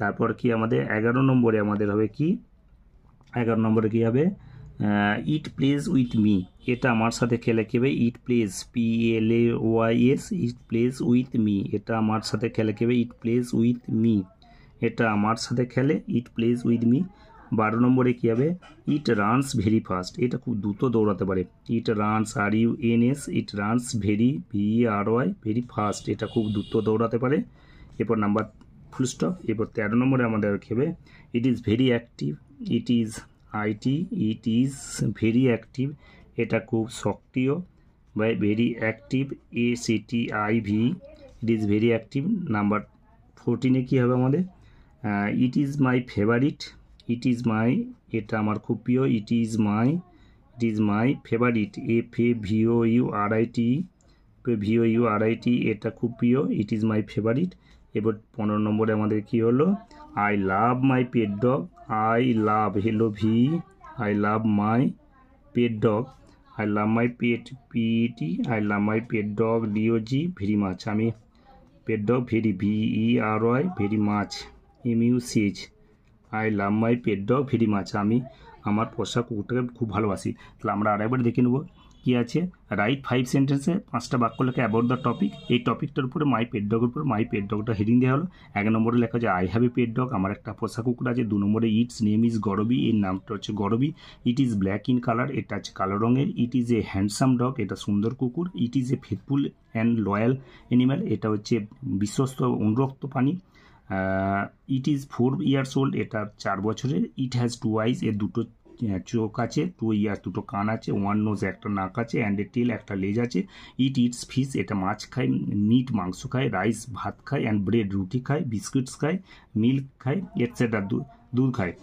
তারপর কি আমাদের 11 নম্বরে আমাদের হবে কি? 11 নম্বরে কি হবে? ইট প্লেজ উইথ মি, এটা আমার সাথে খেলে। কী হবে? It plays, PLAYS, it plays with me, এটা আমার সাথে খেলে। কী হবে? ইট প্লেজ উইথ মি, এটা আমার সাথে খেলে। ইট প্লেজ উইথ মি। 12 নম্বরে কী হবে? ইট রানস ভেরি ফাস্ট, এটা খুব দ্রুত দৌড়াতে পারে। It runs, RUNS, it runs very, VERY, very fast, এটা খুব দ্রুত দৌড়াতে পারে। এরপর নাম্বার ফুল স্টপ। এরপর 13 নম্বরে আমাদের কী হবে? It is very active. It is IT, it is very active, এটা খুব সক্রিয় বা very active, ACTIV, it is very active. Number 14-এ কী হবে আমাদের? It is my favourite. It is my, এটা আমার খুব প্রিয়। It is my favourite, FAVOURIT, এটা খুব প্রিয়। It is my favourite. এবার 15 নম্বরে আমাদের কি হলো? I love my pet dog. I love, HLOV, I love my pet dog. I love my pet, PET, I love my pet dog, DOG, very much. আমি pet dog very VERY very much MUCH I love my pet dog very much, আমি আমার পোষা কুকুরটাকে খুব ভালোবাসি। তাহলে আমরা আরেকবার দেখে নেব কী আছে। রাইট 5 সেন্টেন্সে 5টা বাক্য লেখা অ্যাবাউট দ্য টপিক। এই টপিকটার উপরে মাই পেট ডগের উপরে মাই পেট ডগটা হেডিং দেওয়া হলো। 1 নম্বরে লেখা আছে I have a pet dog, আমার একটা পোষা কুকুর আছে। 2 নম্বরে ইটস নেম ইজ গরবি, এর নামটা হচ্ছে গরবি। It is black in colour, এটা হচ্ছে কালো রঙের। It is a handsome dog, এটা সুন্দর কুকুর। It is a faithful and loyal animal, এটা হচ্ছে বিশ্বস্ত অনুরক্ত প্রাণী। ইট ইজ 4 ইয়ার্স ওল্ড, এটা 4 বছরের। ইট হ্যাজ 2 আইস, এর 2টো চোখ আছে। 2 ইয়ার্স, 2টো কান আছে। 1 নোজ, একটা নাক আছে। অ্যান্ড এ টেল, একটা লেজ আছে। ইট ইটস ফিশ, এটা মাছ খায়। মিট, মাংস খায়। রাইস, ভাত খায়। অ্যান্ড ব্রেড, রুটি খায়। বিস্কুটস খায়। মিল্ক খায়, এটসেট্রা, দুধ খায়।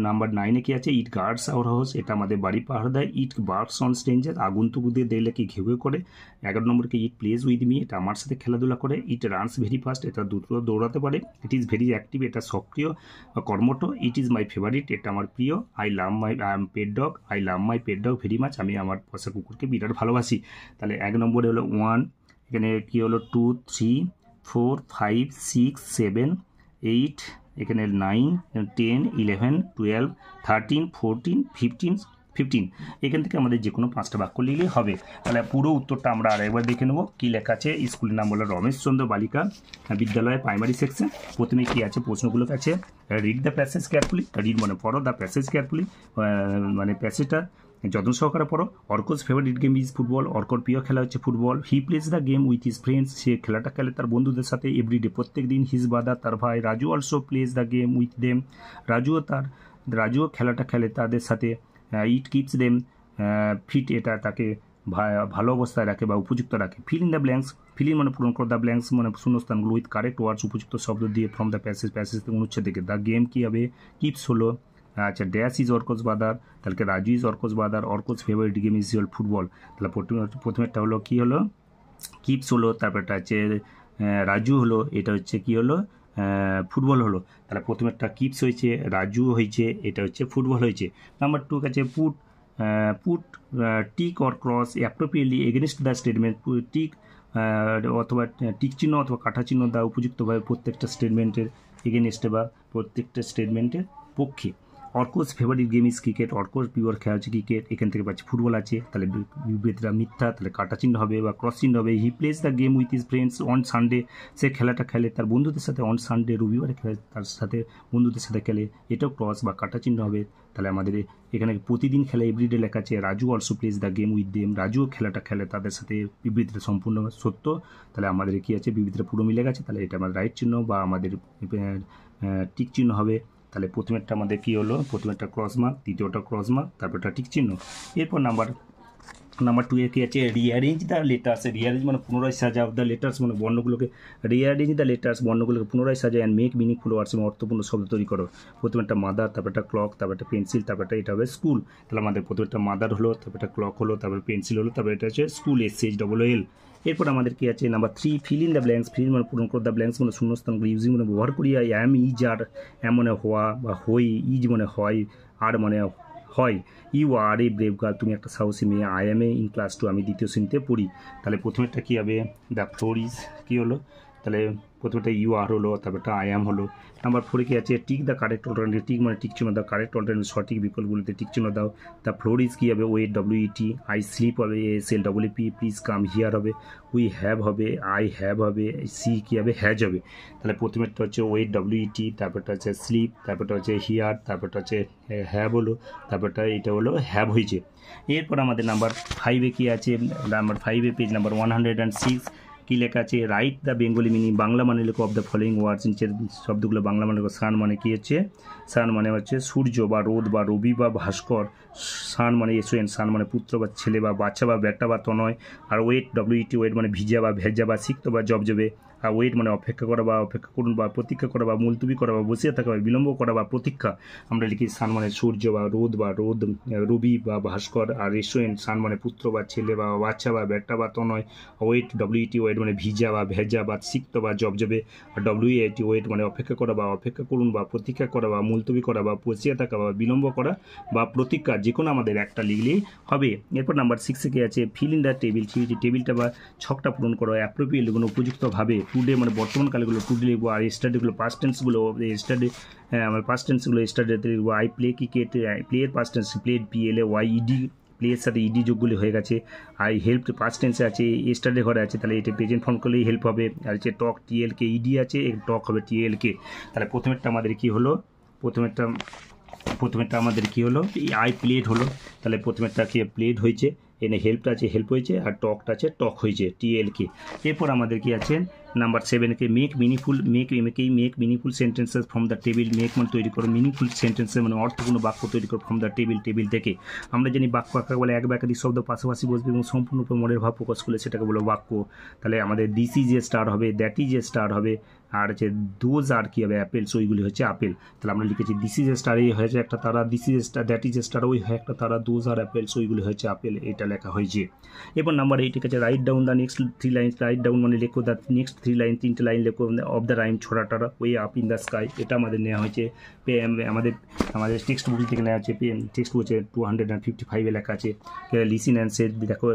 নাম্বার 9-এ কি আছে, ইট গার্ডস আওয়ার হাউস, এটা আমাদের বাড়ি পাহাড় দেয়। ইট বার্কস অন স্ট্রেঞ্জার, আগন্তুকদের দেখলে কি ঘেউ ঘেউ করে। 11 নম্বরকে ইট প্লেজ উইথ মি, এটা আমার সাথে খেলাধুলা করে। ইট রানস ভেরি ফাস্ট, এটা দ্রুত দৌড়াতে পারে। ইট ইজ ভেরি অ্যাক্টিভ, এটা সক্রিয় কর্মঠ। ইট ইজ মাই ফেভারিট, এটা আমার প্রিয়। I am pet dog, I love my pet dog very much, আমি আমার পোষা কুকুরকে বিরাট ভালোবাসি। তাহলে 1 নম্বরে হলো 1, এখানে কি হলো 2, 3, 4, 5, 6, 7, 8, এখানে 9, 10, 11, 12, 13, 14, 15। এখান থেকে আমাদের যে কোনো 5টা বাক্য লিখলেই হবে। তাহলে পুরো উত্তরটা আমরা আরেকবার দেখে নেব। কী লেখা আছে, স্কুলের নাম হলো রমেশচন্দ্র বালিকা বিদ্যালয় প্রাইমারি সেকশন। প্রথমে কী আছে, প্রশ্নগুলো আছে read the passage carefully, read মানে পড়ো, দ্য প্যাসেজ কেয়ারফুলি মানে প্যাসেজটা যত্ন সহকারে পড়ো। Arko's favourite game is football, অর্কর প্রিয় খেলা হচ্ছে football. He plays the game with his friends, সে খেলাটা খেলে তার বন্ধুদের সাথে এভরিডে, প্রত্যেক দিন। হিজ ব্রাদার, তার ভাই Raju also plays the game with them, রাজুও খেলাটা খেলে তাদের সাথে। ইট কিপস দেম ফিট, এটা তাকে ভালো অবস্থায় রাখে বা উপযুক্ত রাখে। Feel in the blanks, fill in মানে পূরণ করো, দ্য ব্ল্যাঙ্কস মানে শূন্যস্থানগুলো উইথ কারেক্ট ওয়ার্ডস, উপযুক্ত শব্দ দিয়ে ফ্রম দ্য প্যাসেজ থেকে অনুচ্ছেদ থেকে। দ্য গেম কী হবে, কিপস হলো। আচ্ছা, ড্যাশ ইজ অর্কস বাদার, তাহলে Raju is Arko's brother, Arko's favourite game is football. তাহলে প্রথমেরটা হলো কী হলো, কিপস হলো, তারপরটা হচ্ছে রাজু হলো, এটা হচ্ছে কী হলো, ফুটবল হলো। তাহলে প্রথমেরটা কিপস হয়েছে, রাজু হয়েছে, এটা হচ্ছে ফুটবল হয়েছে। নাম্বার 2 কাছে put tick or cross appropriately against the statement, tick অথবা টিক চিহ্ন অথবা কাটা চিহ্ন দেওয়া উপযুক্তভাবে প্রত্যেকটা স্টেটমেন্টের এগেনস্টে বা প্রত্যেকটা স্টেটমেন্টের পক্ষে। অর্কস ফেভারিট গেম ইজ ক্রিকেট, অর্কস প্রিয় খেলা হচ্ছে ক্রিকেট, এখান থেকে পাচ্ছি ফুটবল আছে। তাহলে বিবৃতিটা মিথ্যা, তাহলে কাটা চিহ্ন হবে বা ক্রস চিহ্ন হবে। He plays the game with his friends on Sunday, সে খেলাটা খেলে তার বন্ধুদের সাথে। অন সানডে, রবিবারে খেলে তার সাথে বন্ধুদের সাথে খেলে, এটাও ক্রস বা কাটা চিহ্ন হবে। তাহলে আমাদের এখানে প্রতিদিন খেলে এভরিডে লেখা আছে। Raju also plays the game with them, রাজুও খেলাটা খেলে তাদের সাথে, বিবৃতিটা সম্পূর্ণ সত্য। তাহলে আমাদের কী আছে, বিবৃতিটা পুরো মিলে গেছে। তাহলে এটা আমাদের রাইট চিহ্ন বা আমাদের টিক চিহ্ন হবে। তাহলে প্রথমেরটা আমাদের কী হলো, প্রথমেরটা ক্রস মার্ক, দ্বিতীয়টা ক্রস মার্ক, তারপরটা টিক চিহ্ন। এরপর নাম্বার 2-এ কী আছে, রিঅ্যারেঞ্জ দ্য লেটার্স, রিঅ্যারেঞ্জ মানে পুনরায় সাজাও, দ্য লেটার্স মানে বর্ণগুলোকে, রিঅ্যারেঞ্জ দ্য লেটার্স বর্ণগুলোকে পুনরায় সাজায়, অ্যান্ড মেক মিনিংফুল ওয়ার্ডস এবং অর্থপূর্ণ শব্দ তৈরি করো। প্রথমেরটা মাদার, তারপরটা ক্লক, তারপরটা পেন্সিল, তারপরটা এটা হবে স্কুল। তাহলে আমাদের প্রথমেরটা মাদার হলো, তারপরটা ক্লক হলো, তারপর পেন্সিল হলো, তারপর এটা হচ্ছে স্কুল, SHOOL। এরপর আমাদের কী আছে, number 3 fill in the blanks, fill মানে পূরণ করো, দ্য ব্ল্যাঙ্কস মানে শূন্যস্থানগুলো ইউজিং মানে ব্যবহার করি। I am, is are, am মানে হওয়া বা হই, ইজ মানে হয়, আর মানে হয়। You are a brave girl, তুমি একটা সাহসী মেয়ে। I am a in class 2, আমি 2য় শ্রেণীতে পড়ি। তাহলে প্রথমেরটা কী হবে, দ্য ফ্লোর ইজ, কী হলো, তাহলে প্রথমটা ইউ আর হলো, তারপরটা আই অ্যাম হলো। নাম্বার 4-এ কী আছে, tick the correct alternative, tick মানে টিক চিহ্ন দাও, কারেক্ট অল্টারনেটিভ সঠিক বিকল্পগুলিতে টিক চিহ্ন দাও। দ্য ফ্লোর ইজ কী হবে, ওয়েট WET, আই স্লিপ হবে SLEEP, প্লিজ কাম হিয়ার হবে, উই হ্যাভ হবে, আই হ্যাভ হবে, সি কী হবে, হ্যাজ হবে। তাহলে প্রথমেরটা হচ্ছে ওয়েট WET, তারপরটা হচ্ছে স্লিপ, তারপরটা হচ্ছে হিয়ার, তারপরটা হচ্ছে হ্যাভ হলো, তারপরটা এটা হলো হ্যাভ হয়েছে। এরপর আমাদের নাম্বার 5-এ কী আছে, নাম্বার 5-এ পেজ নাম্বার 106 কী লেখা আছে, write the Bengali meaning, Bangla মানে লেখো অফ দ্য ফলোয়িং ওয়ার্ডস, নিচের শব্দগুলো বাংলা মানে লেখো। সান মানে কী হচ্ছে, সান মানে হচ্ছে সূর্য বা রোদ বা রবি বা ভাস্কর। সান মানে SON, সান মানে পুত্র বা ছেলে বা বাচ্চা বা বেটা বা তনয়। আর ওয়েট WET, ওয়েট মানে ভিজা বা ভেজা বা সিক্ত বা জবজবে। আর ওয়েট মানে অপেক্ষা করা বা অপেক্ষা করুন বা প্রতীক্ষা করা বা মুলতুবি করা বা বসিয়ে থাকা বা বিলম্ব করা বা প্রতীক্ষা। আমরা লিখি সান মানে সূর্য বা রোদ রবি বা ভাস্কর। আর SON, সান মানে পুত্র বা ছেলে বা বাচ্চা বা বেটা বা তনয়। ওয়েট WET, ওয়েট মানে ভিজা বা ভেজা বা সিক্ত বা জবজবে। আর WET, ওয়েট মানে অপেক্ষা করা বা অপেক্ষা করুন বা প্রতীক্ষা করা বা মুলতুবি করা বা বসিয়ে থাকা বা বিলম্ব করা বা প্রতীক্ষা, যে কোনো আমাদের একটা লিখলেই হবে। এরপর নাম্বার 6-এ কী আছে, ফিল ইন দ্য টেবিল, টেবিলটা বা ছকটা পূরণ করো। অ্যাপ্রোপ্রিয়েটলি মানে উপযুক্তভাবে, টুডে মানে বর্তমানকালেগুলো টুডে লিখবো, আর স্টাডিগুলো পাস্ট টেন্সগুলো স্টাডি আমার পাস্ট টেন্সগুলো স্টাডিতে লিখবো। আই প্লে ক্রিকেট, প্লেয়ের পাস্ট টেন্স প্লেড PLAYED, প্লেয়ের সাথে ইডি যোগগুলি হয়ে গেছে। আই হেল্প পাস্ট টেন্সে আছে, স্টাডি ঘরে আছে, তাহলে এটা প্রেজেন্ট ফর্ম করলেই হেল্প হবে। আর হচ্ছে টক TLK ইডি আছে, টক হবে TLK। তাহলে প্রথমেরটা আমাদের কি হলো, প্রথমেরটা আমাদের কি হলো, আই প্লেড হলো, তাহলে প্রথমেরটা কি প্লেড হয়েছে, এনে হেল্পটা আছে হেল্প হয়েছে, আর টকটা আছে টক হয়েছে TLK। এরপর আমাদের কি আছে নাম্বার 7কে make meaningful sentences from the table. Make মানে তৈরি করো, মিনিংফুল সেন্টেন্সেস মানে অর্থপূর্ণ বাক্য তৈরি করো ফ্রম দ্য টেবিল থেকে। আমরা জানি বাক্য কাকে বলে, এক বা একাধিক শব্দ পাশাপাশি বসবে এবং সম্পূর্ণরূপে মনের ভাব প্রকাশ করলে সেটাকে বলো বাক্য। তাহলে আমাদের দিস ইজ এ স্টার হবে, দ্যাট ইজ এ স্টার হবে, আর হচ্ছে দোজ আর কি হবে অ্যাপেলস, ওইগুলি হচ্ছে আপেল। তাহলে আমরা লিখেছি দিস ইজ এ স্টার, এই হয়েছে একটা তারা, this is a star, that is a star, ওই হয় একটা তারা, দোজ আর অ্যাপেলস, ওইগুলি হচ্ছে আপেল, এটা লেখা হয়েছে। এরপর নাম্বার 8 আছে right down the next 3 lines. Write down মানে লেখো দ্য নেক্সট 3 লাইন, 3টে লাইন লেখো অফ দ্য রাইম ছড়াটা way up in the sky. এটা আমাদের নেওয়া হয়েছে আমাদের টেক্সট বুক থেকে নেওয়া হচ্ছে। টেক্সট বুক হচ্ছে 255 লেখা আছে। লিসিন অ্যান্ড সে, দেখো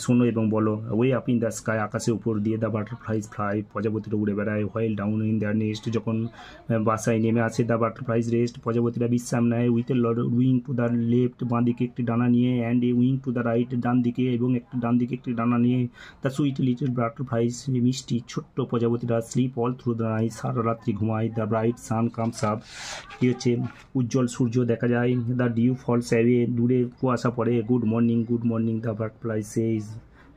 শোনো এবং বলো। Way up in the sky, আকাশের উপর দিয়ে, দ্য বাটারফ্লাইজ ফ্লাই, প্রজাপতিরা উড়ে বেড়ায়। While down in the nest, যখন বাসায় নেমে আসে, দ্য বাটারফ্লাইজ রেস্ট, প্রজাপতিরা বিশ্রাম নেয়। With a wing to the left, বাঁ দিকে একটি ডানা নিয়ে, and a wing to the right, ডান দিকে, এবং ডান দিকে একটি ডানা নিয়ে। দ্য সুইট লিটল বাটারফ্লাইজ, মিষ্টি ছোট্ট প্রজাপতিরা, sleep all through the night, সারা রাত্রি ঘুমায়। The bright sun comes up, কি হচ্ছে উজ্জ্বল সূর্য দেখা যায়। দ্য ডিউ ফলস অ্যাওয়ে, দূরে কুয়াশা পড়ে। গুড মর্নিং দ্য বাটারফ্লাই সেজ,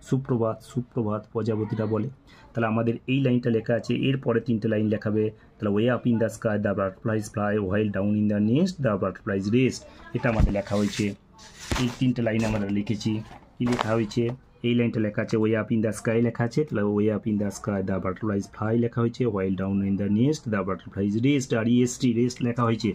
সুপ্রভাত প্রজাপতিরা বলে। তাহলে আমাদের এই লাইনটা লেখা আছে, এরপরে 3টে লাইন লেখাবে। তাহলে way up in the sky, the butterflies fly, while down in the nest, the butterflies rest. এটা আমাদের লেখা হয়েছে। এই 3টে লাইন আমরা লিখেছি। কি লেখা হয়েছে, এই লাইনটা লেখা আছে way up in the sky লেখা আছে, তাহলে way up in the sky the butterflies fly লেখা হয়েছে, while down in the nest the butterflies rest, আর রেস্ট লেখা হয়েছে।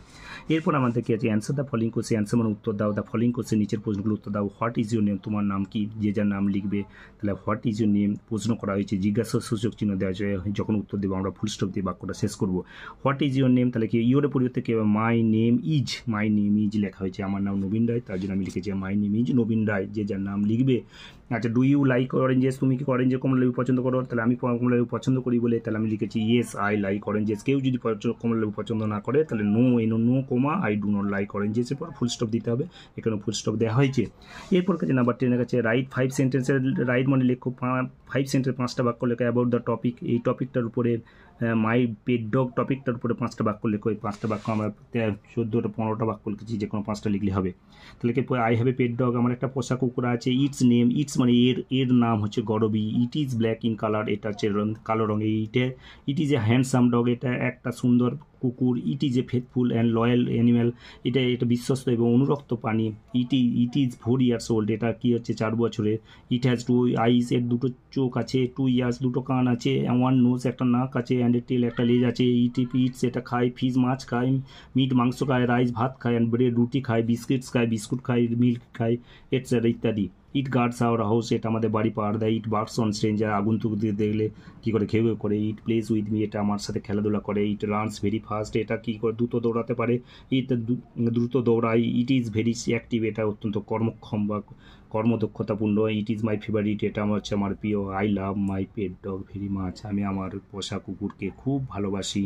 এরপর আমাদের কি আছে, answer the following question, answer মানে উত্তর দাও, দ্য ফলোইং কোশ্চেন নিচের প্রশ্নগুলো উত্তর দাও। হোয়াট ইজ ইউর নেম, তোমার নাম কি, যে যার নাম লিখবে। তাহলে হোয়াট ইজ ইউর নেম প্রশ্ন করা হয়েছে, জিজ্ঞাসা সূচক চিহ্ন দেওয়া হয়েছে, যখন উত্তর দেবো আমরা ফুল স্টপ দিয়ে বাক্যটা শেষ করবো। হোয়াট ইজ ইউর নেম, তাহলে কি ইউরের পরিবর্তে কি মাই নেম ইজ লেখা হয়েছে। আমার নাম নবীন রায়, তার জন্য আমি লিখেছি মাই নেম ইজ নবীন রায়, যে যার নাম লিখবে। আচ্ছা, ডু ইউ লাইক অরেঞ্জেস, তুমি কি অরেঞ্জের কমলালেবু পছন্দ করো, তাহলে আমি কমলালেবু পছন্দ করি বলে, তাহলে আমি লিখেছি ইয়েস আই লাইক অরেঞ্জেস। কেউ যদি কমলালেবু পছন্দ না করে, তাহলে no comma I do not like অরেঞ্জেসের পর ফুল স্টপ দিতে হবে, এখানে ফুল স্টপ দেওয়া হয়েছে। এরপর কাছে নাম্বার 10 কাছে রাইট 5 সেন্টেন্সের, রাইট মানে লেখো 5 সেন্টেন্স 5টা বাক্য লেখো অ্যাবাউট দ্য টপিক, এই টপিকটার উপরে মাই পেট ডগ টপিকটার উপরে 5টা বাক্য লেখো। এই 5টা বাক্য আমরা 14টা 15টা বাক্য লিখেছি, যে কোনো 5টা লিখলে হবে। তাহলে কি I have a pet dog, আমার একটা পোষা কুকুর আছে। ইটস নেম, ইটস মানে এর নাম হচ্ছে গরবি। It is black in colour, এটা হচ্ছে কালো রঙে। It is a handsome dog, এটা একটা সুন্দর কুকুর। It is a faithful and loyal animal, এটা বিশ্বস্ত এবং অনুরক্ত প্রাণী। ইট ইজ 4 ইয়ার্স ওল্ড, এটা কি হচ্ছে 4 বছরের। ইট হ্যাজ 2 আইস, এর 2টো চোখ আছে। 2 ইয়ার্স, 2টো কান আছে। 1 নোজ, একটা নাক আছে। অ্যান্ড এ টেল, একটা লেজ আছে। ইটস, এটা খায়। ফিশ, মাছ খায়। মিট, মাংস খায়। রাইস, ভাত খায়। অ্যান্ড ব্রেড, রুটি খায়। বিস্কুট খায়। মিল্ক খায়, এটসেট্রা ইত্যাদি। ইট গার্ডস আওয়ার হাউস, এটা আমাদের বাড়ি পাহাড় দেয়। ইট বার্ডস অন স্ট্রেঞ্জার, আগন্তুক দিয়ে দেখলে কী করে ঘেউ করে। ইট প্লেস উইথ মি, এটা আমার সাথে খেলাধুলা করে। ইট রানস ভেরি ফাস্ট, এটা কী করে দ্রুত দৌড়াতে পারে। দ্রুত দৌড়ায়। ইট ইজ ভেরি অ্যাক্টিভ, এটা অত্যন্ত কর্মক্ষম বা কর্মদক্ষতাপূর্ণ। ইট ইজ মাই ফেভারিট, এটা হচ্ছে আমার প্রিয়। I love my pet dog very much, আমি আমার পোষা কুকুরকে খুব ভালোবাসি।